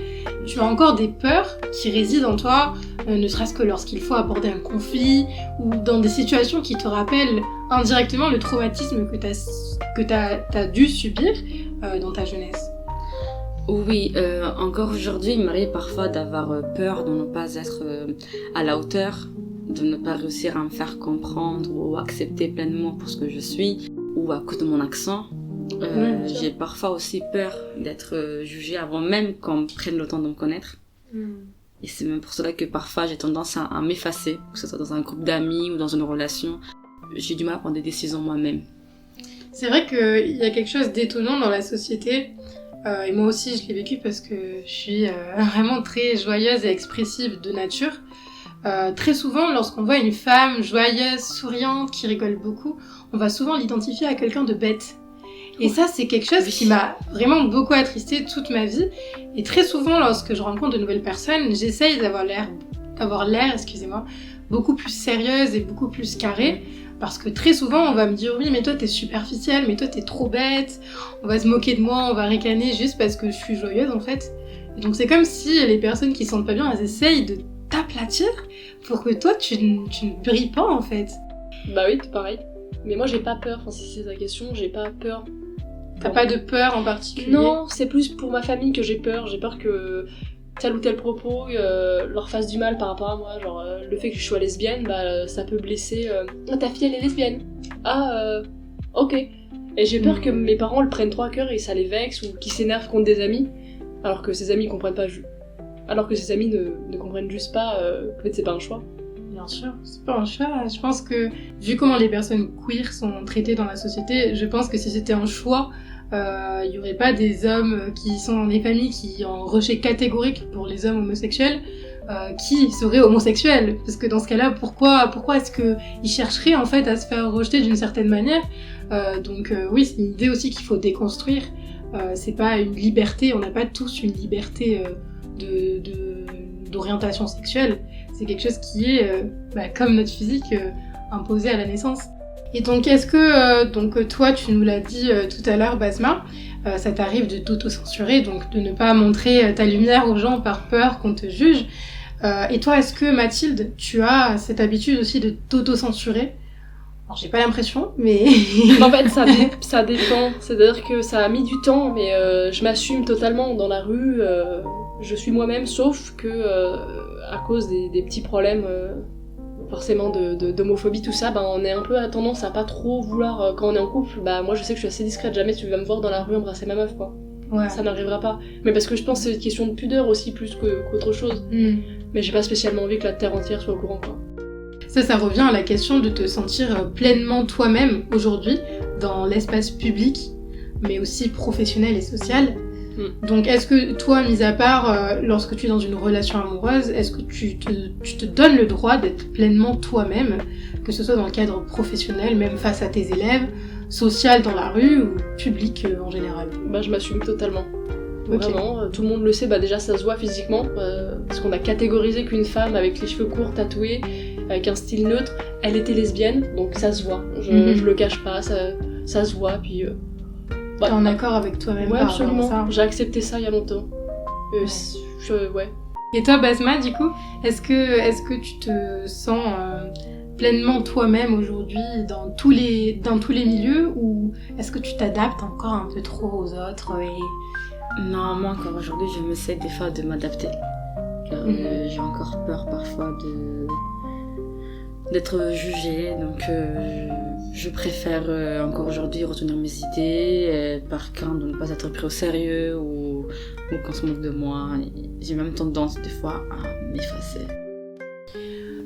tu as encore des peurs qui résident en toi, ne serait-ce que lorsqu'il faut aborder un conflit ou dans des situations qui te rappellent indirectement le traumatisme que t'as dû subir dans ta jeunesse? Oui, encore aujourd'hui, il m'arrive parfois d'avoir peur de ne pas être à la hauteur, de ne pas réussir à me faire comprendre ou accepter pleinement pour ce que je suis, ou à cause de mon accent. J'ai parfois aussi peur d'être jugée avant même qu'on prenne le temps de me connaître. Et c'est même pour cela que parfois j'ai tendance à m'effacer, que ce soit dans un groupe d'amis ou dans une relation. J'ai du mal à prendre des décisions moi-même. C'est vrai qu'il y a quelque chose d'étonnant dans la société, et moi aussi je l'ai vécu parce que je suis vraiment très joyeuse et expressive de nature. Très souvent, lorsqu'on voit une femme joyeuse, souriante, qui rigole beaucoup, on va souvent l'identifier à quelqu'un de bête. Et ça, c'est quelque chose qui m'a vraiment beaucoup attristée toute ma vie. Et très souvent, lorsque je rencontre de nouvelles personnes, j'essaye d'avoir l'air, beaucoup plus sérieuse et beaucoup plus carrée. Parce que très souvent, on va me dire « Oui, mais toi, t'es superficielle, mais toi, t'es trop bête. On va se moquer de moi, on va ricaner juste parce que je suis joyeuse, en fait. » Et donc, c'est comme si les personnes qui se sentent pas bien, elles essayent de t'aplatir pour que toi, tu ne brilles pas, en fait. Bah oui, c'est pareil. Mais moi, j'ai pas peur. Enfin, si c'est ta question, j'ai pas peur. T'as pas de peur en particulier? Non, c'est plus pour ma famille que j'ai peur. J'ai peur que tel ou tel propos leur fasse du mal par rapport à moi. Genre, le fait que je sois lesbienne, ça peut blesser. Ta fille, elle est lesbienne. Ok. Et j'ai peur que mes parents le prennent trop à cœur et ça les vexe ou qu'ils s'énervent contre des amis, alors que ces amis comprennent pas. Alors que ces amis ne comprennent juste pas qu'en fait, c'est pas un choix. Bien sûr, c'est pas un choix. Je pense que, vu comment les personnes queer sont traitées dans la société, je pense que si c'était un choix, il y aurait pas des hommes qui sont dans des familles qui ont un rejet catégorique pour les hommes homosexuels qui seraient homosexuels. Parce que dans ce cas-là, pourquoi est-ce qu'ils chercheraient en fait à se faire rejeter d'une certaine manière? Donc oui, c'est une idée aussi qu'il faut déconstruire. C'est pas une liberté, on n'a pas tous une liberté d'orientation sexuelle. C'est quelque chose qui est, comme notre physique, imposé à la naissance. Et donc, est-ce que, toi, tu nous l'as dit tout à l'heure, Basma, ça t'arrive de t'auto-censurer, donc de ne pas montrer ta lumière aux gens par peur qu'on te juge. Et toi, est-ce que, Mathilde, tu as cette habitude aussi de t'auto-censurer? Alors, j'ai pas l'impression, mais... En fait, ça dépend. C'est-à-dire que ça a mis du temps, mais je m'assume totalement dans la rue. Je suis moi-même, sauf que à cause des petits problèmes... forcément d'homophobie, tout ça, on est un peu à tendance à pas trop vouloir, quand on est en couple, moi je sais que je suis assez discrète, jamais tu vas me voir dans la rue embrasser ma meuf, quoi. Ouais. Ça n'arrivera pas. Mais parce que je pense que c'est une question de pudeur aussi, plus qu'autre chose. Mais j'ai pas spécialement envie que la terre entière soit au courant, quoi. Ça revient à la question de te sentir pleinement toi-même aujourd'hui, dans l'espace public, mais aussi professionnel et social. Donc est-ce que toi, mis à part lorsque tu es dans une relation amoureuse, est-ce que tu te donnes le droit d'être pleinement toi-même, que ce soit dans le cadre professionnel, même face à tes élèves, social dans la rue ou public en général? Je m'assume totalement. Ok. Vraiment, tout le monde le sait, déjà ça se voit physiquement, parce qu'on a catégorisé qu'une femme avec les cheveux courts, tatoués, avec un style neutre, elle était lesbienne, donc ça se voit. Je le cache pas, ça se voit, puis... T'es en accord avec toi-même Ouais, par rapport à absolument, ça. j'ai accepté ça il y a longtemps. Ouais. Et toi, Basma, du coup, est-ce que tu te sens pleinement toi-même aujourd'hui dans tous les milieux, ou est-ce que tu t'adaptes encore un peu trop aux autres Non, moi encore aujourd'hui, je me sais des fois de m'adapter. Car j'ai encore peur parfois d'être jugée, donc je préfère encore aujourd'hui retenir mes idées par crainte de ne pas être pris au sérieux ou qu'on se moque de moi. J'ai même tendance des fois à m'effacer.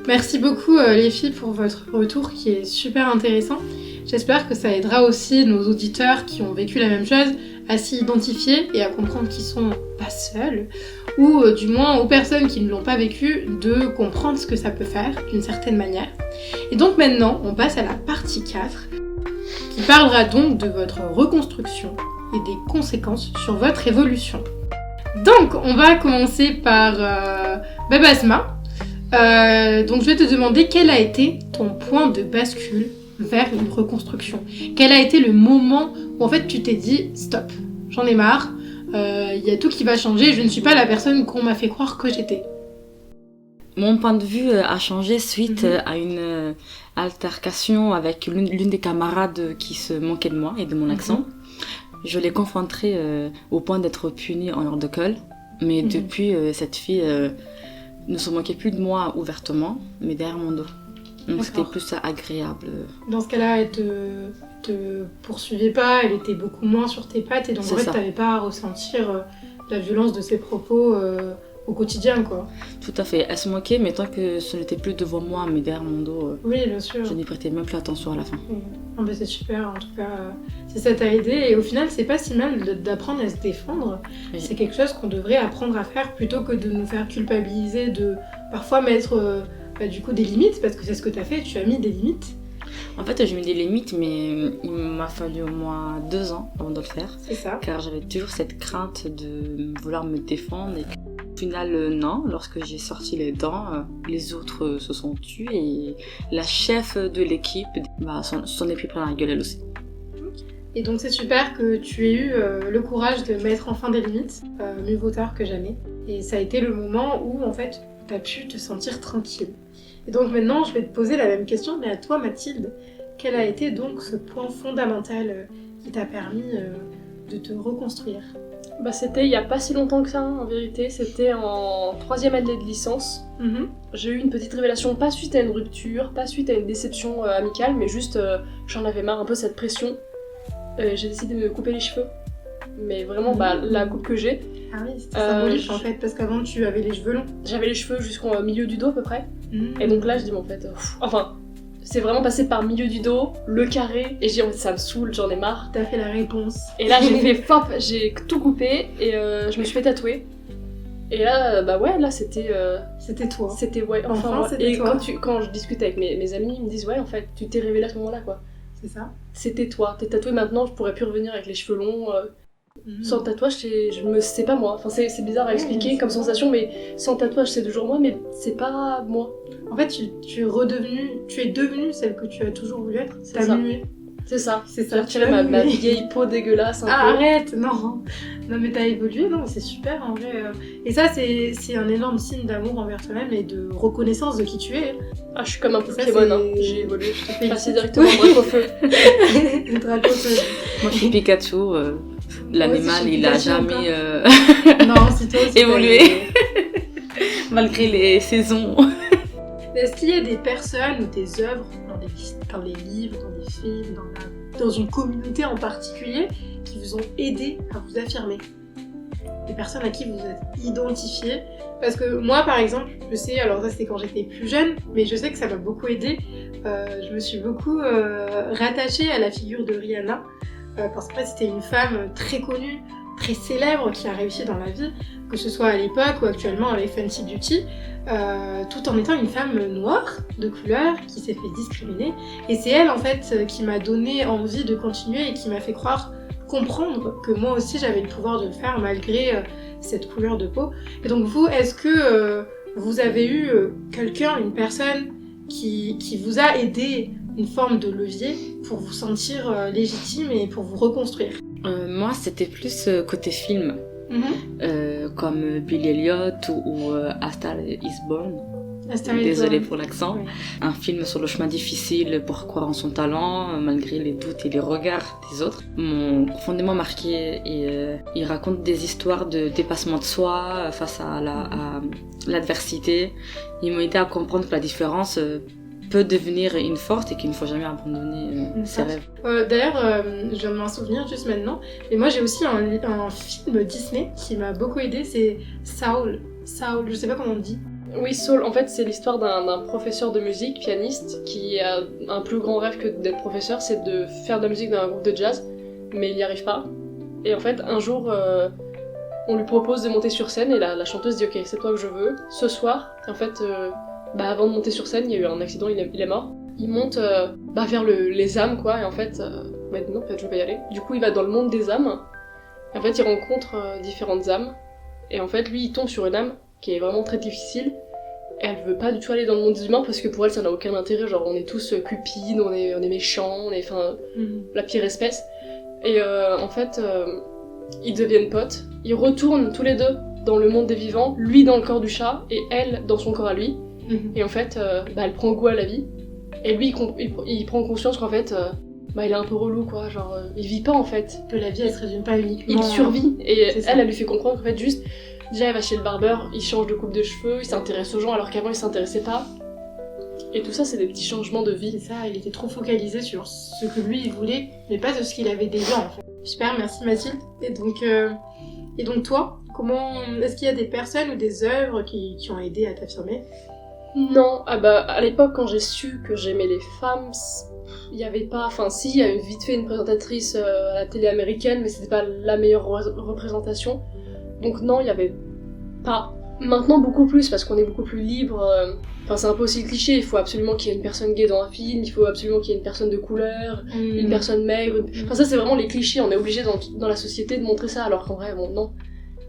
Merci beaucoup les filles pour votre retour qui est super intéressant. J'espère que ça aidera aussi nos auditeurs qui ont vécu la même chose à s'y identifier et à comprendre qu'ils sont pas seuls, ou du moins aux personnes qui ne l'ont pas vécu de comprendre ce que ça peut faire d'une certaine manière. Et donc maintenant, on passe à la partie 4 qui parlera donc de votre reconstruction et des conséquences sur votre évolution. Donc on va commencer par Basma. Donc je vais te demander quel a été ton point de bascule vers une reconstruction. Quel a été le moment où en fait tu t'es dit stop, j'en ai marre, y a tout qui va changer, je ne suis pas la personne qu'on m'a fait croire que j'étais. Mon point de vue a changé suite à une altercation avec l'une des camarades qui se moquait de moi et de mon accent. Je l'ai confrontée au point d'être punie en hors de colle, mais depuis cette fille ne se moquait plus de moi ouvertement, mais derrière mon dos. Donc c'était plus agréable. Dans ce cas-là, elle te poursuivait pas, elle était beaucoup moins sur tes pattes, et donc en fait t'avais pas à ressentir la violence de ses propos au quotidien, quoi. Tout à fait, elle se moquait, mais tant que ce n'était plus devant moi, mais derrière mon dos, oui, bien sûr. Je n'y prêtais même plus attention à la fin. Ah bah c'est super, en tout cas, si ça t'a aidé, et au final c'est pas si mal d'apprendre à se défendre. Oui. C'est quelque chose qu'on devrait apprendre à faire plutôt que de nous faire culpabiliser, de parfois mettre du coup des limites, parce que c'est ce que t'as fait, tu as mis des limites. En fait, j'ai mis des limites, mais il m'a fallu au moins 2 ans avant de le faire. C'est ça. Car j'avais toujours cette crainte de vouloir me défendre. Et au final, non. Lorsque j'ai sorti les dents, les autres se sont tus. Et la chef de l'équipe s'en est pris plein la gueule elle aussi. Et donc c'est super que tu aies eu le courage de mettre enfin des limites, mieux vaut tard que jamais. Et ça a été le moment où en fait t'as pu te sentir tranquille. Et donc maintenant, je vais te poser la même question, mais à toi, Mathilde, quel a été donc ce point fondamental qui t'a permis de te reconstruire ? C'était il n'y a pas si longtemps que ça, en vérité. C'était en 3e année de licence. J'ai eu une petite révélation, pas suite à une rupture, pas suite à une déception amicale, mais juste j'en avais marre un peu cette pression. J'ai décidé de me couper les cheveux. Mais vraiment, la coupe que j'ai. Ah oui, c'était symbolique en fait, parce qu'avant tu avais les cheveux longs. J'avais les cheveux jusqu'au milieu du dos à peu près. Et donc là, je dis, mais en fait, c'est vraiment passé par milieu du dos, le carré, et j'ai dit, en fait, ça me saoule, j'en ai marre. T'as fait la réponse. Et là, j'ai fait fop, j'ai tout coupé, et je me suis fait tatouer. Et là, là, c'était... C'était toi. C'était, ouais, enfin c'était et toi. quand je discute avec mes amis, ils me disent, ouais, en fait, tu t'es révélée à ce moment-là, quoi. C'est ça. C'était toi. T'es tatouée maintenant, je pourrais plus revenir avec les cheveux longs. Sans tatouage, c'est pas moi. Enfin, c'est bizarre à expliquer comme sensation, mais sans tatouage, c'est toujours moi, mais c'est pas moi. En fait, tu es devenue celle que tu as toujours voulu être. T'as mué. C'est ça. C'est ça. J'ai retiré ma vieille peau dégueulasse un peu. Arrête, non. Non, mais t'as évolué, non, c'est super en vrai. Et ça, c'est un énorme signe d'amour envers toi-même et de reconnaissance de qui tu es. Ah, je suis comme un Pokémon, hein. J'ai évolué. Je te passe directement au drapeau feu. Le drapeau feu. Moi, je suis Pikachu. L'animal, il a jamais non, c'est toi aussi évolué malgré les saisons. Est-ce qu'il y a des personnes ou des œuvres dans les livres, dans des films, dans une communauté en particulier qui vous ont aidé à vous affirmer ? Des personnes à qui vous êtes identifiés ? Parce que moi, par exemple, je sais, alors ça c'était quand j'étais plus jeune, mais je sais que ça m'a beaucoup aidé. Je me suis beaucoup rattachée à la figure de Rihanna. Parce qu'en fait c'était une femme très connue, très célèbre, qui a réussi dans la vie, que ce soit à l'époque ou actuellement avec Fenty Beauty, tout en étant une femme noire, de couleur, qui s'est fait discriminer. Et c'est elle en fait qui m'a donné envie de continuer et qui m'a fait croire comprendre que moi aussi j'avais le pouvoir de le faire malgré cette couleur de peau. Et donc vous, est-ce que vous avez eu quelqu'un, une personne qui vous a aidé, une forme de levier pour vous sentir légitime et pour vous reconstruire? Moi, c'était plus côté film, comme Billy Elliot ou A Star Is Born. Désolée pour l'accent. Oui. Un film sur le chemin difficile pour croire en son talent, malgré les doutes et les regards des autres, m'ont profondément marqué. Et il raconte des histoires de dépassement de soi face à l'adversité. Ils m'ont aidé à comprendre que la différence peut devenir une force et qu'il ne faut jamais abandonner ses rêves. D'ailleurs, je viens de m'en souvenir juste maintenant, et moi j'ai aussi un film Disney qui m'a beaucoup aidé, c'est Saul, je sais pas comment on dit. Oui, Saul, en fait, c'est l'histoire d'un professeur de musique, pianiste, qui a un plus grand rêve que d'être professeur, c'est de faire de la musique dans un groupe de jazz, mais il n'y arrive pas. Et en fait, un jour, on lui propose de monter sur scène, et la chanteuse dit « Ok, c'est toi que je veux, ce soir ». En fait, avant de monter sur scène, il y a eu un accident, il est mort. Il monte vers les âmes, quoi, et en fait, non, en fait, je vais pas y aller. Du coup, il va dans le monde des âmes, et en fait, il rencontre différentes âmes, et en fait, lui, il tombe sur une âme qui est vraiment très difficile. Elle veut pas du tout aller dans le monde des humains parce que pour elle ça n'a aucun intérêt, genre on est tous cupides, on est méchants, on est la pire espèce. Et en fait ils deviennent potes, ils retournent tous les deux dans le monde des vivants, lui dans le corps du chat et elle dans son corps à lui. Et en fait elle prend goût à la vie et lui il prend conscience qu'en fait il est un peu relou quoi, genre il vit pas en fait. Que la vie elle se résume pas uniquement. Il survit et elle lui fait comprendre qu'en fait juste déjà, il va chez le barbeur, il change de coupe de cheveux, il s'intéresse aux gens alors qu'avant il s'intéressait pas. Et tout ça, c'est des petits changements de vie. C'est ça, il était trop focalisé sur ce que lui il voulait, mais pas de ce qu'il avait déjà en fait. Super, merci Mathilde. Et donc toi, est-ce qu'il y a des personnes ou des œuvres qui ont aidé à t'affirmer? Non, à l'époque quand j'ai su que j'aimais les femmes, il y avait pas, si, il y a eu vite fait une présentatrice à la télé américaine, mais c'était pas la meilleure représentation. Donc non, il y avait pas. Maintenant beaucoup plus parce qu'on est beaucoup plus libre. C'est un peu aussi le cliché, il faut absolument qu'il y ait une personne gay dans un film, il faut absolument qu'il y ait une personne de couleur, une personne maigre. Ça c'est vraiment les clichés, on est obligé dans la société de montrer ça alors qu'en vrai non.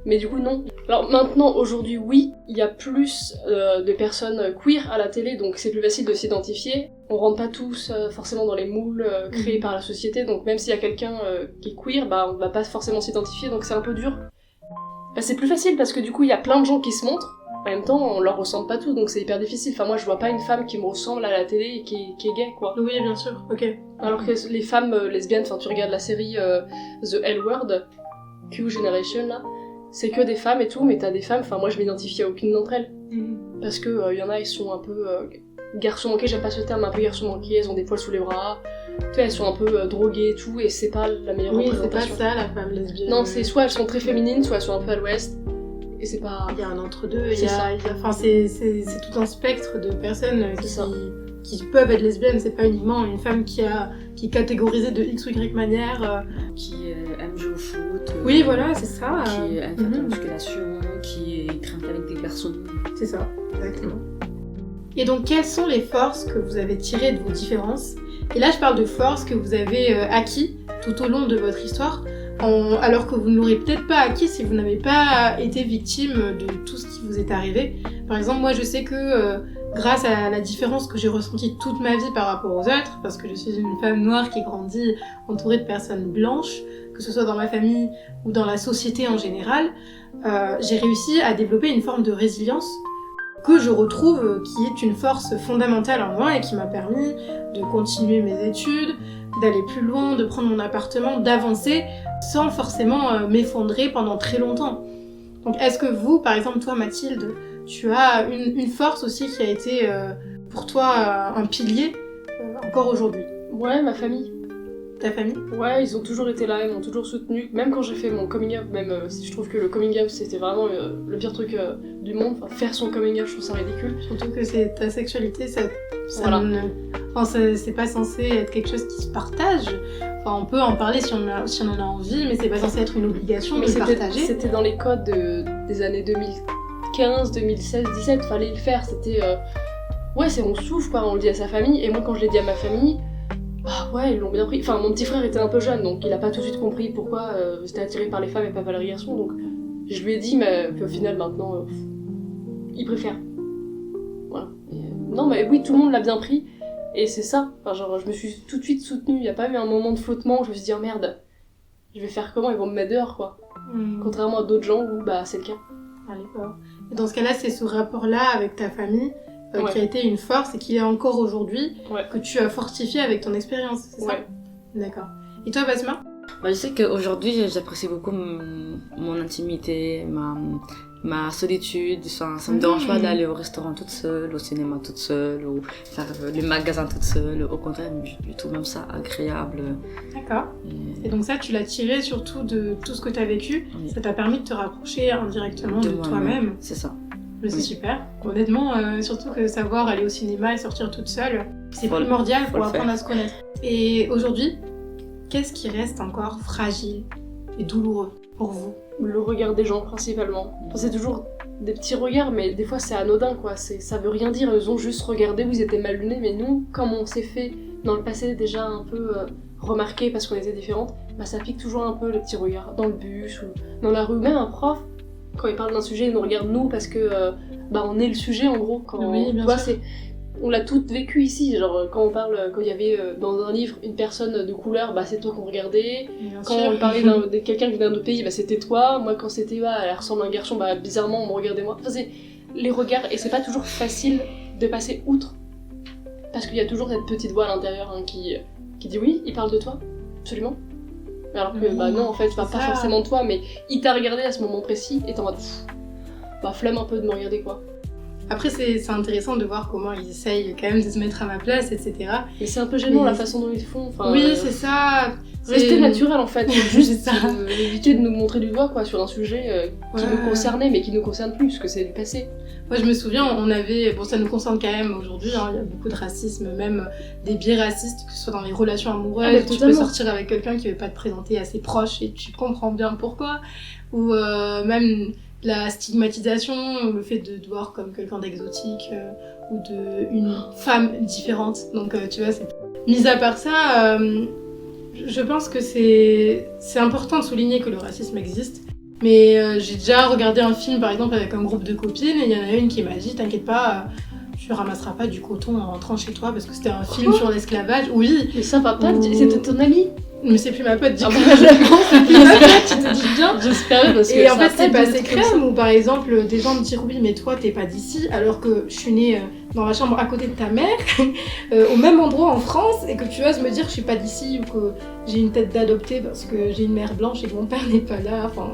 Mais du coup non. Alors maintenant, aujourd'hui oui, il y a plus de personnes queer à la télé, donc c'est plus facile de s'identifier. On rentre pas tous forcément dans les moules créés par la société, donc même s'il y a quelqu'un qui est queer, on va pas forcément s'identifier, donc c'est un peu dur. C'est plus facile parce que du coup il y a plein de gens qui se montrent, en même temps on leur ressemble pas tous donc c'est hyper difficile. Moi je vois pas une femme qui me ressemble à la télé et qui est gay quoi. Oui bien sûr, ok. Alors que les femmes lesbiennes, tu regardes la série The L Word, Q Generation là, c'est que des femmes et tout, mais t'as des femmes, moi je m'identifie à aucune d'entre elles. Parce que y en a ils sont un peu garçons manqués, j'aime pas ce terme, un peu garçons manqués, elles ont des poils sous les bras. Tu vois, elles sont un peu droguées et tout, et c'est pas la meilleure représentation. C'est pas ça la femme lesbienne. Non, c'est soit elles sont très féminines, soit elles sont un peu à l'ouest, et c'est pas... Il y a un entre-deux, c'est tout un spectre de personnes qui peuvent être lesbiennes, c'est pas uniquement une femme qui est catégorisée de X ou Y manière. Qui aime jouer au foot. Oui, voilà, c'est ça. Qui aime faire de la musculation, qui traîne avec des garçons. C'est ça, exactement. Et donc, quelles sont les forces que vous avez tirées de vos différences? Et là, je parle de forces que vous avez acquis tout au long de votre histoire, alors que vous ne l'aurez peut-être pas acquis si vous n'avez pas été victime de tout ce qui vous est arrivé. Par exemple, moi, je sais que grâce à la différence que j'ai ressentie toute ma vie par rapport aux autres, parce que je suis une femme noire qui grandit entourée de personnes blanches, que ce soit dans ma famille ou dans la société en général, j'ai réussi à développer une forme de résilience que je retrouve, qui est une force fondamentale en moi et qui m'a permis de continuer mes études, d'aller plus loin, de prendre mon appartement, d'avancer sans forcément m'effondrer pendant très longtemps. Donc est-ce que vous, par exemple toi Mathilde, tu as une force aussi qui a été pour toi un pilier encore aujourd'hui? Ouais, ma famille. Ta famille? Ouais, ils ont toujours été là, ils m'ont toujours soutenue. Même quand j'ai fait mon coming out, même si je trouve que le coming out c'était vraiment le pire truc du monde. Faire son coming out, je trouve ça ridicule. Surtout que c'est ta sexualité, voilà. C'est pas censé être quelque chose qui se partage. On peut en parler si on en a envie, mais c'est pas censé être une obligation de le partager. C'était dans les codes des années 2015, 2016, 2017, fallait le faire. C'était... on souffre quoi, on le dit à sa famille. Et moi quand je l'ai dit à ma famille, Bah ouais, ils l'ont bien pris. Enfin, mon petit frère était un peu jeune, donc il a pas tout de suite compris pourquoi j'étais attirée par les femmes et pas par les garçons, donc je lui ai dit, mais puis au final, maintenant, il préfère. Voilà. Non, mais oui, tout le monde l'a bien pris, et c'est ça. Enfin, genre, je me suis tout de suite soutenue, y a pas eu un moment de flottement où je me suis dit, oh merde, je vais faire comment, ils vont me mettre dehors, quoi. Contrairement à d'autres gens où, bah, c'est le cas. Allez, quoi. Et dans ce cas-là, c'est ce rapport-là avec ta famille Ouais. qui a été une force et qui est encore aujourd'hui, Ouais. que tu as fortifié avec ton expérience, c'est ça? Ouais. D'accord. Et toi, Basma? Bah, je sais qu'aujourd'hui, j'apprécie beaucoup mon intimité, ma solitude. Enfin, ça me dérange pas d'aller au restaurant toute seule, au cinéma toute seule, ou faire les magasins toute seule. Au contraire, je trouve même ça agréable. D'accord. Et donc ça, tu l'as tiré surtout de tout ce que tu as vécu. Oui. Ça t'a permis de te rapprocher indirectement de toi-même. C'est ça. Mais c'est Oui. super. Honnêtement, surtout que savoir aller au cinéma et sortir toute seule, c'est Faut primordial faut pour le apprendre faire. à se connaître. Et aujourd'hui, qu'est-ce qui reste encore fragile et douloureux pour vous? Le regard des gens, principalement. Enfin, c'est toujours des petits regards, mais des fois c'est anodin, quoi. Ça veut rien dire, ils ont juste regardé, vous étiez mal lunés, mais nous, comme on s'est fait dans le passé déjà un peu remarquer parce qu'on était différentes, bah ça pique toujours un peu le petit regard dans le bus ou dans la rue. Même un prof, quand il parle d'un sujet, il nous regarde nous parce que bah on est le sujet en gros. Quand, Oui, bien tu vois, sûr. on l'a toutes vécu ici, genre quand on parle, quand il y avait dans un livre une personne de couleur, bah c'est toi qu'on regardait. Bien Quand sûr. on parlait de quelqu'un qui vient d'un autre pays, bah c'était toi. Moi, quand c'était, bah, elle ressemble à un garçon, bah bizarrement, on me regardait moi. Enfin, c'est les regards, et c'est pas toujours facile de passer outre. Parce qu'il y a toujours cette petite voix à l'intérieur hein, qui dit oui, il parle de toi, absolument. Alors que, Oui, bah non, en fait, c'est pas ça. forcément de toi, mais il t'a regardé à ce moment précis, et t'es en mode, bah flemme un peu de me regarder, quoi. Après, c'est intéressant de voir comment ils essayent quand même de se mettre à ma place, etc. Mais c'est un peu gênant Oui. la façon dont ils font. Enfin, Oui, c'est ça. Rester C'est- naturel en fait, juste C'est ça. éviter de nous montrer du doigt quoi, sur un sujet qui Ouais. nous concernait mais qui nous concerne plus, parce que c'est du passé. Moi, je me souviens, on avait... Bon, ça nous concerne quand même aujourd'hui, hein, il y a beaucoup de racisme, même des biais racistes, que ce soit dans les relations amoureuses, Ah, mais tu peux totalement. sortir avec quelqu'un qui veut pas te présenter à ses proches et tu comprends bien pourquoi. Ou même la stigmatisation, le fait de te voir comme quelqu'un d'exotique ou de une femme différente. Donc, tu vois, c'est... Mis à part ça, je pense que c'est important de souligner que le racisme existe. Mais j'ai déjà regardé un film par exemple avec un groupe de copines et il y en a une qui m'a dit t'inquiète pas, tu ramasseras pas du coton en rentrant chez toi parce que c'était un film sur l'esclavage. Oui, Mais ça va pas, Ouh. c'était ton ami. mais c'est plus ma pote, Ah du bon, coup. C'est plus ma pote, tu te dis bien. J'espère parce que Et en ça fait va c'est pas pas être assez comme ça. crème où par exemple des gens me disent oui mais toi t'es pas d'ici alors que je suis née dans la chambre à côté de ta mère au même endroit en France et que tu oses me dire que je suis pas d'ici ou que j'ai une tête d'adoptée parce que j'ai une mère blanche et que mon père n'est pas là, enfin...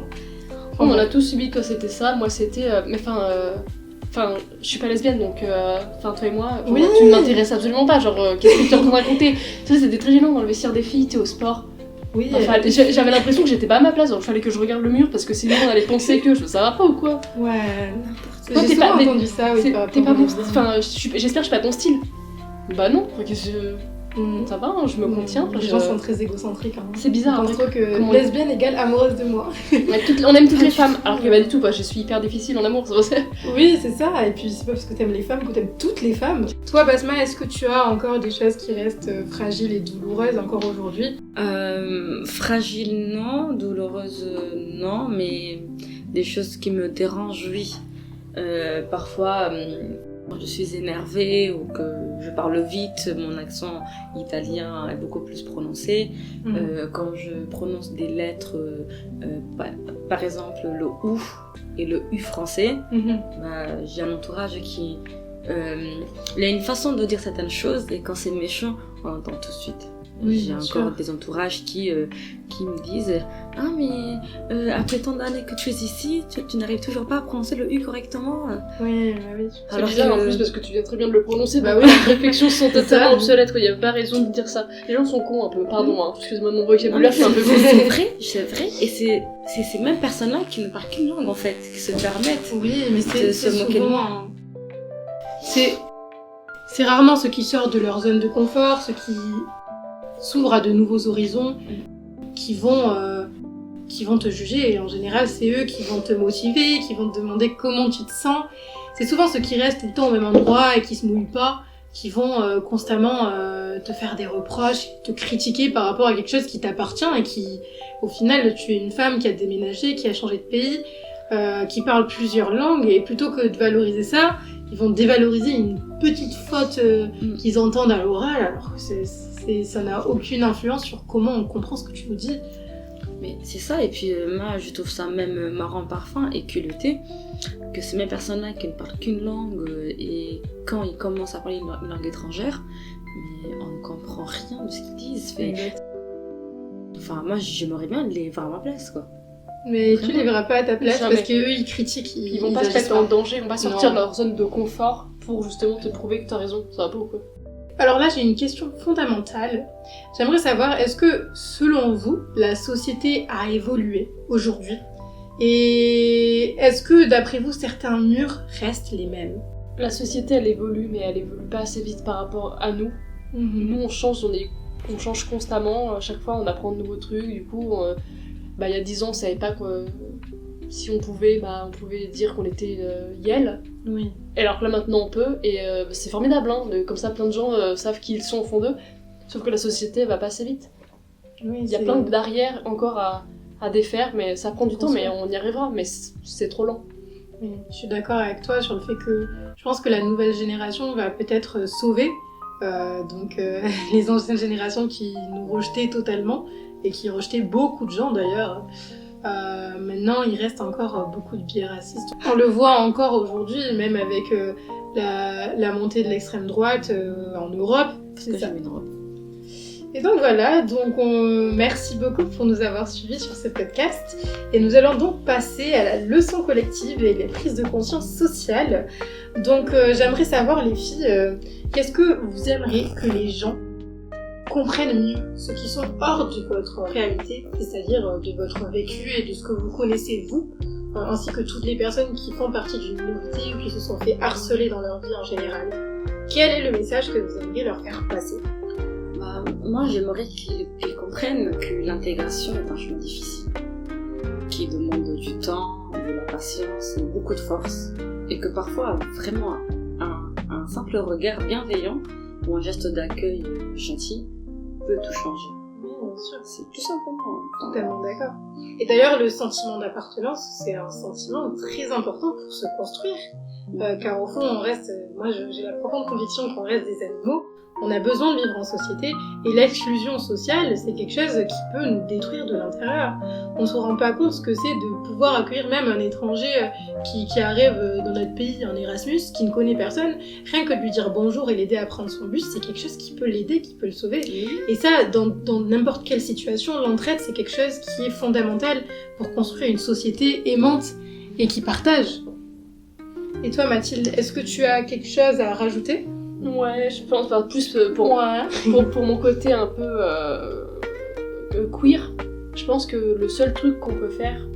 On a tous subi quand c'était ça, moi c'était... mais enfin, je suis pas lesbienne donc... Enfin, toi et moi, enfin, Oui. tu ne m'intéresses absolument pas, genre qu'est-ce que tu es en train de raconter? Tu sais, c'était très gênant dans le vestiaire des filles, t'es au sport. Oui, Enfin, j'avais l'impression que j'étais pas à ma place, donc il fallait que je regarde le mur parce que sinon on allait penser que ça va pas ou quoi. ouais, Toi, j'ai t'es souvent pas- mais entendu ça, oui, C'est- par T'es rapport pas aux mon style, lesbiennes. enfin j'espère que je suis pas ton style. Bah non, enfin, qu'est-ce que... Mm. Ça va, hein, je me contiens. Les gens sont très égocentriques. Hein. C'est bizarre. Ils Après, pensent trop que comment- lesbienne égale amoureuse de moi. on aime toutes les femmes, alors que pas du tout, bah, je suis hyper difficile en amour, c'est pour ça. Oui, c'est ça. Et puis c'est pas parce que t'aimes les femmes que t'aimes toutes les femmes. Toi, Basma, est-ce que tu as encore des choses qui restent fragiles et douloureuses encore aujourd'hui? Fragile, non. Douloureuse, non. Mais des choses qui me dérangent, oui. Parfois, quand je suis énervée ou que je parle vite, mon accent italien est beaucoup plus prononcé. Quand je prononce des lettres, par exemple le OU et le U français, bah, j'ai un entourage qui... il y a une façon de dire certaines choses et quand c'est méchant, on l'entend tout de suite. Oui, J'ai bien encore sûr. des entourages qui me disent « Ah mais après tant d'années que tu es ici, tu n'arrives toujours pas à prononcer le U correctement ?» Oui, bah oui. C'est Alors bizarre que- en plus parce que tu viens très bien de le prononcer, Bah bah oui. oui, les réflexions sont C'est totalement ça. obsolètes, il y a pas raison de dire ça. Les gens sont cons un peu, pardon, hein, excuse-moi de mon vocabulaire, c'est un peu C'est vrai, et c'est ces mêmes personnes-là qui ne parlent qu'une langue en fait, qui se permettent. Oui, mais c'est De se moquer de moi. souvent... C'est rarement ceux qui sortent de leur zone de confort, ceux qui s'ouvrent à de nouveaux horizons, qui vont te juger. Et en général, c'est eux qui vont te motiver, qui vont te demander comment tu te sens. C'est souvent ceux qui restent tout le temps au même endroit et qui se mouillent pas, qui vont constamment te faire des reproches, te critiquer par rapport à quelque chose qui t'appartient et qui, au final, tu es une femme qui a déménagé, qui a changé de pays, qui parle plusieurs langues, et plutôt que de valoriser ça, ils vont dévaloriser une petite faute qu'ils entendent à l'oral, alors que ça n'a aucune influence sur comment on comprend ce que tu nous dis. Mais c'est ça, et puis moi je trouve ça même marrant parfois et culotté que ces mêmes personnes-là qui ne parlent qu'une langue et quand ils commencent à parler une langue étrangère, mais on ne comprend rien de ce qu'ils disent. Enfin, moi j'aimerais bien les voir à ma place, quoi. Mais Vraiment. tu les verras pas à ta place Jamais. parce qu'eux ils critiquent, Ils vont pas se agissent mettre en danger, ils vont pas sortir Non. de leur zone de confort pour justement te prouver que t'as raison. Ça va pas ou quoi? Alors là, j'ai une question fondamentale. J'aimerais savoir, est-ce que, selon vous, la société a évolué aujourd'hui? Et est-ce que, d'après vous, certains murs restent les mêmes? La société elle évolue, mais elle évolue pas assez vite par rapport à nous. Nous on change, on change constamment, à chaque fois on apprend de nouveaux trucs, du coup, il y a 10 ans on savait pas que si on pouvait dire qu'on était Yel. Oui. Et alors que là maintenant on peut, et c'est formidable, hein, comme ça plein de gens savent qui ils sont au fond d'eux, sauf que la société elle va pas assez vite. Oui, Il y a plein de barrières encore à défaire, mais ça prend du temps, mais on y arrivera, mais c'est trop lent. Oui, je suis d'accord avec toi sur le fait que je pense que la nouvelle génération va peut-être sauver les anciennes générations qui nous rejetaient totalement et qui rejetaient beaucoup de gens d'ailleurs. Maintenant, il reste encore beaucoup de biais racistes. On le voit encore aujourd'hui, même avec la montée de l'extrême droite en Europe. C'est ça. Et donc voilà, merci beaucoup pour nous avoir suivis sur ce podcast. Et nous allons donc passer à la leçon collective et les prises de conscience sociales. Donc j'aimerais savoir, les filles, qu'est-ce que vous aimeriez que les gens comprennent mieux, ceux qui sont hors de votre réalité, c'est-à-dire de votre vécu et de ce que vous connaissez vous, ainsi que toutes les personnes qui font partie d'une minorité ou qui se sont fait harceler dans leur vie en général. Quel est le message que vous aimeriez leur faire passer ? Moi, j'aimerais qu'ils comprennent que l'intégration est un chemin difficile, qui demande du temps, de la patience et beaucoup de force, et que parfois, vraiment, un simple regard bienveillant ou un geste d'accueil gentil peut tout changer. Oui, bien sûr. C'est tout simplement. Totalement d'accord. Et d'ailleurs, le sentiment d'appartenance, c'est un sentiment très important pour se construire, car au fond, on reste. Moi, j'ai la profonde conviction qu'on reste des animaux. On a besoin de vivre en société, et l'exclusion sociale, c'est quelque chose qui peut nous détruire de l'intérieur. On se rend pas compte ce que c'est de pouvoir accueillir même un étranger qui arrive dans notre pays en Erasmus, qui ne connaît personne. Rien que de lui dire bonjour et l'aider à prendre son bus, c'est quelque chose qui peut l'aider, qui peut le sauver. Et ça, dans n'importe quelle situation, l'entraide, c'est quelque chose qui est fondamental pour construire une société aimante et qui partage. Et toi, Mathilde, est-ce que tu as quelque chose à rajouter ? Ouais, je pense plus pour mon côté un peu queer. Je pense que le seul truc qu'on peut faire,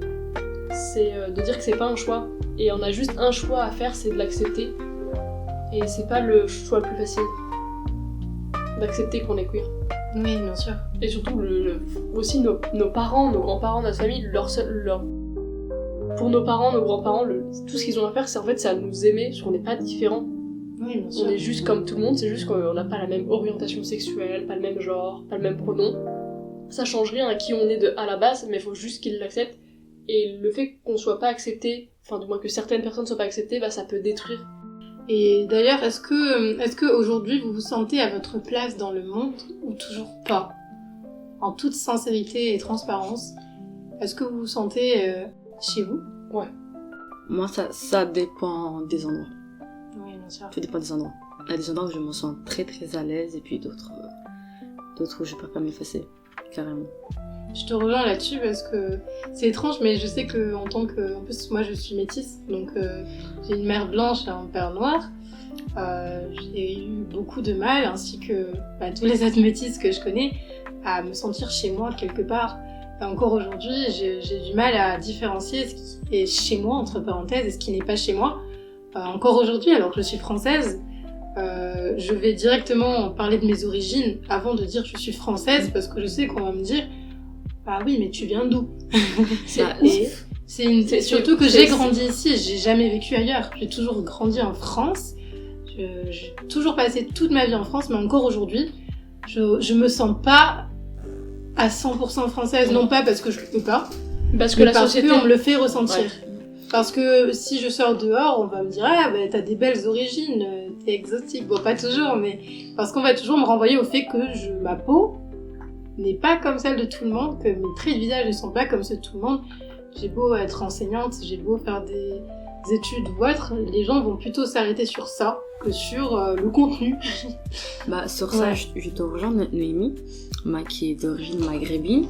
c'est de dire que c'est pas un choix. Et on a juste un choix à faire, c'est de l'accepter. Et c'est pas le choix le plus facile d'accepter qu'on est queer. Oui, bien sûr. Et surtout, aussi nos parents, nos grands-parents, notre famille, pour nos parents, nos grands-parents, tout ce qu'ils ont à faire, c'est en fait c'est à nous aimer, parce qu'on n'est pas différents. Oui, bien sûr. On est juste comme tout le monde, c'est juste qu'on n'a pas la même orientation sexuelle, pas le même genre, pas le même pronom. Ça change rien à qui on est à la base, mais il faut juste qu'ils l'acceptent. Et le fait qu'on soit pas accepté, enfin du moins que certaines personnes soient pas acceptées, ça peut détruire. Et d'ailleurs, est-ce que aujourd'hui vous vous sentez à votre place dans le monde ou toujours pas ? En toute sincérité et transparence, est-ce que vous vous sentez chez vous ? Ouais. Moi, ça dépend des endroits. Oui, bien sûr. Ça dépend des endroits. Il y a des endroits où je me sens très très à l'aise et puis d'autres où je préfère m'effacer, carrément. Je te rejoins là-dessus parce que c'est étrange, mais je sais que en plus moi je suis métisse, donc j'ai une mère blanche et un père noir. J'ai eu beaucoup de mal, ainsi que tous les autres métisses que je connais, à me sentir chez moi quelque part. Et encore aujourd'hui, j'ai du mal à différencier ce qui est chez moi entre parenthèses et ce qui n'est pas chez moi. Encore aujourd'hui, alors que je suis française, je vais directement parler de mes origines avant de dire que je suis française, parce que je sais qu'on va me dire ah oui, mais tu viens d'où ? C'est surtout que j'ai grandi ici, j'ai jamais vécu ailleurs. J'ai toujours grandi en France. J'ai toujours passé toute ma vie en France, mais encore aujourd'hui, je me sens pas à 100% française, non pas parce que je le peux pas, parce que la société on me le fait ressentir. Ouais. Parce que si je sors dehors, on va me dire ah bah t'as des belles origines, t'es exotique. Bon, pas toujours, mais parce qu'on va toujours me renvoyer au fait que ma peau n'est pas comme celle de tout le monde, que mes traits de visage ne sont pas comme ceux de tout le monde. J'ai beau être enseignante, j'ai beau faire des études ou autre, les gens vont plutôt s'arrêter sur ça que sur le contenu. Sur ça, je te rejoins, Noémie, moi qui est d'origine maghrébine.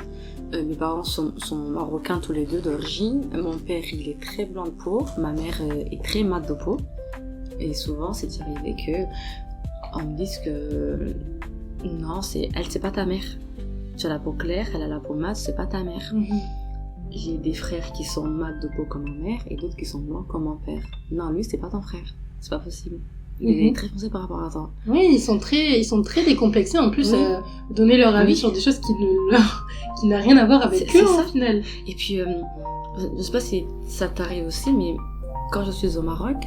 Mes parents sont marocains tous les deux d'origine. Mon père, il est très blanc de peau. Ma mère est très mate de peau. Et souvent, c'est arrivé que on me dise que non, elle, c'est pas ta mère. Tu as la peau claire, elle a la peau mate, c'est pas ta mère. Mm-hmm. J'ai des frères qui sont mat de peau comme ma mère et d'autres qui sont blancs comme mon père. Non, lui, c'est pas ton frère. C'est pas possible. Il est très foncé par rapport à ça. Oui, ils sont très décomplexés en plus à donner leur avis sur des choses qui n'a rien à voir avec eux au final. Et puis, je sais pas si ça t'arrive aussi, mais quand je suis au Maroc,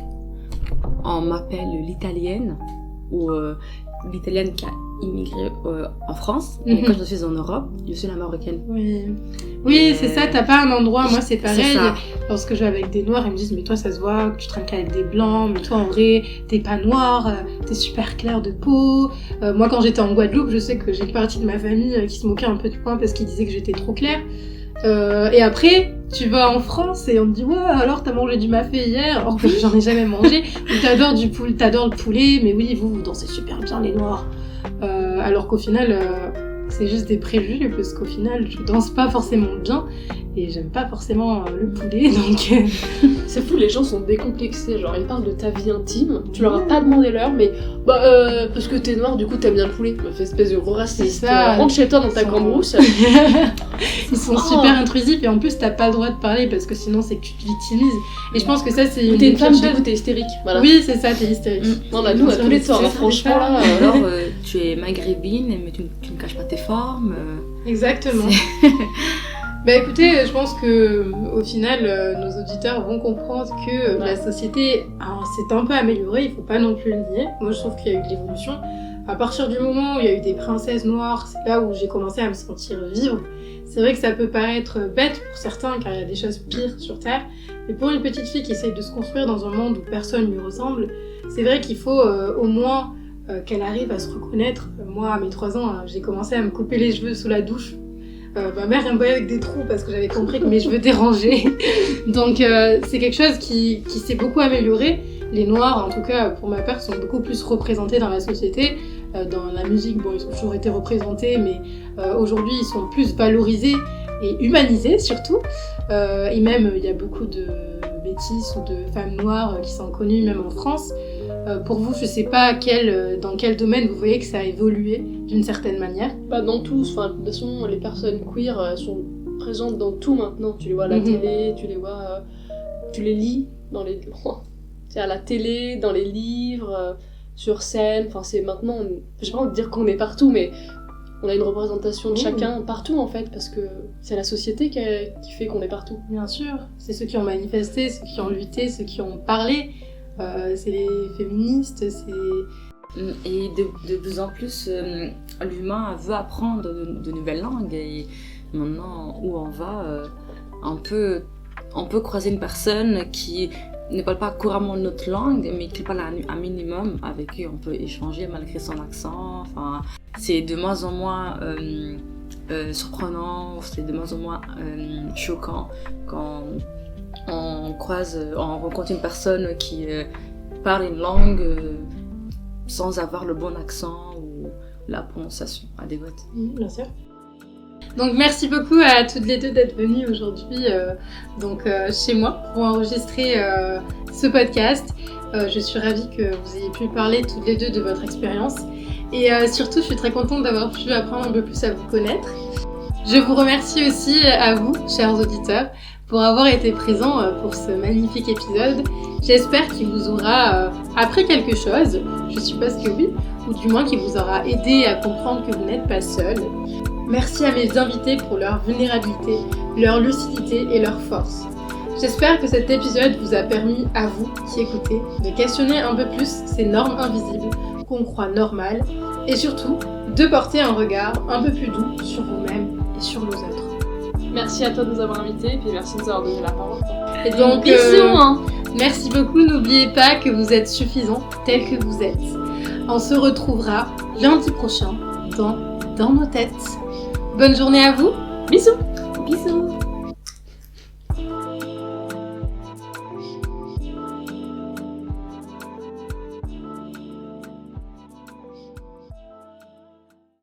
on m'appelle l'italienne ou l'italienne qui a immigré en France. Mais quand je suis en Europe, je suis la marocaine. Oui, c'est ça, t'as pas un endroit, moi c'est pareil. Lorsque je vais avec des noirs, ils me disent mais toi ça se voit que tu traînes avec des blancs, mais toi en vrai t'es pas noir, t'es super clair de peau. Moi quand j'étais en Guadeloupe, je sais que j'ai une partie de ma famille qui se moquait un peu de moi parce qu'ils disaient que j'étais trop claire. Et après, tu vas en France et on te dit ouais alors t'as mangé du mafé hier, alors que j'en ai jamais mangé. Ou t'adores le poulet, mais oui vous dansez super bien les noirs. Alors qu'au final c'est juste des préjugés parce qu'au final je danse pas forcément bien et j'aime pas forcément le poulet donc c'est fou, les gens sont décomplexés, genre ils parlent de ta vie intime, tu leur as pas demandé l'heure mais parce que t'es noir du coup t'aimes bien le poulet, fait espèce de gros raciste, rentre chez toi dans ta cambrousse. Ils sont super intrusifs et en plus t'as pas le droit de parler parce que sinon c'est que tu te victimises et je pense que ça c'est t'es une femme ou t'es hystérique, voilà. Oui c'est ça, t'es hystérique. Non là nous à tous les soirs franchement là alors tu es maghrébine mais tu ne caches pas tes formes. Exactement. Bah écoutez, je pense que au final, nos auditeurs vont comprendre que la société s'est un peu améliorée, il faut pas non plus le nier. Moi je trouve qu'il y a eu de l'évolution. À partir du moment où il y a eu des princesses noires, c'est là où j'ai commencé à me sentir vivre. C'est vrai que ça peut paraître bête pour certains, car il y a des choses pires sur Terre, mais pour une petite fille qui essaye de se construire dans un monde où personne ne lui ressemble, c'est vrai qu'il faut au moins qu'elle arrive à se reconnaître. Moi, à mes 3 ans, j'ai commencé à me couper les cheveux sous la douche. Ma mère elle me voyait avec des trous parce que j'avais compris que mes cheveux dérangeaient. Donc c'est quelque chose qui s'est beaucoup amélioré. Les Noirs, en tout cas pour ma part, sont beaucoup plus représentés dans la société. Dans la musique, bon, ils ont toujours été représentés, mais aujourd'hui ils sont plus valorisés et humanisés surtout. Et même il y a beaucoup de métisses ou de femmes noires qui sont connues même en France. Pour vous, je sais pas dans quel domaine vous voyez que ça a évolué d'une certaine manière. Dans tous, de toute façon les personnes queer sont présentes dans tout maintenant. Tu les vois à la télé, tu les vois, tu les lis dans les... à la télé, dans les livres, sur scène, c'est maintenant, j'ai pas envie de dire qu'on est partout, mais on a une représentation de chacun partout en fait, parce que c'est la société qui fait qu'on est partout. Bien sûr, c'est ceux qui ont manifesté, ceux qui ont lutté, ceux qui ont parlé. C'est les féministes, c'est... Et de plus en plus, l'humain veut apprendre de nouvelles langues et maintenant où on va, on peut croiser une personne qui ne parle pas couramment notre langue mais qui parle un minimum, avec qui on peut échanger malgré son accent. C'est de moins en moins surprenant, c'est de moins en moins choquant quand on rencontre une personne qui parle une langue sans avoir le bon accent ou la prononciation adéquate. Bien sûr. Donc merci beaucoup à toutes les deux d'être venues aujourd'hui chez moi pour enregistrer ce podcast. Je suis ravie que vous ayez pu parler toutes les deux de votre expérience et surtout je suis très contente d'avoir pu apprendre un peu plus à vous connaître. Je vous remercie aussi à vous, chers auditeurs, pour avoir été présents pour ce magnifique épisode. J'espère qu'il vous aura appris quelque chose, je suppose que oui, ou du moins qu'il vous aura aidé à comprendre que vous n'êtes pas seul. Merci à mes invités pour leur vulnérabilité, leur lucidité et leur force. J'espère que cet épisode vous a permis à vous qui écoutez de questionner un peu plus ces normes invisibles qu'on croit normales et surtout de porter un regard un peu plus doux sur vous-même et sur les autres. Merci à toi de nous avoir invités et puis merci de nous avoir donné la parole. Et donc, merci beaucoup, n'oubliez pas que vous êtes suffisants tels que vous êtes. On se retrouvera lundi prochain dans nos têtes. Bonne journée à vous. Bisous. Bisous.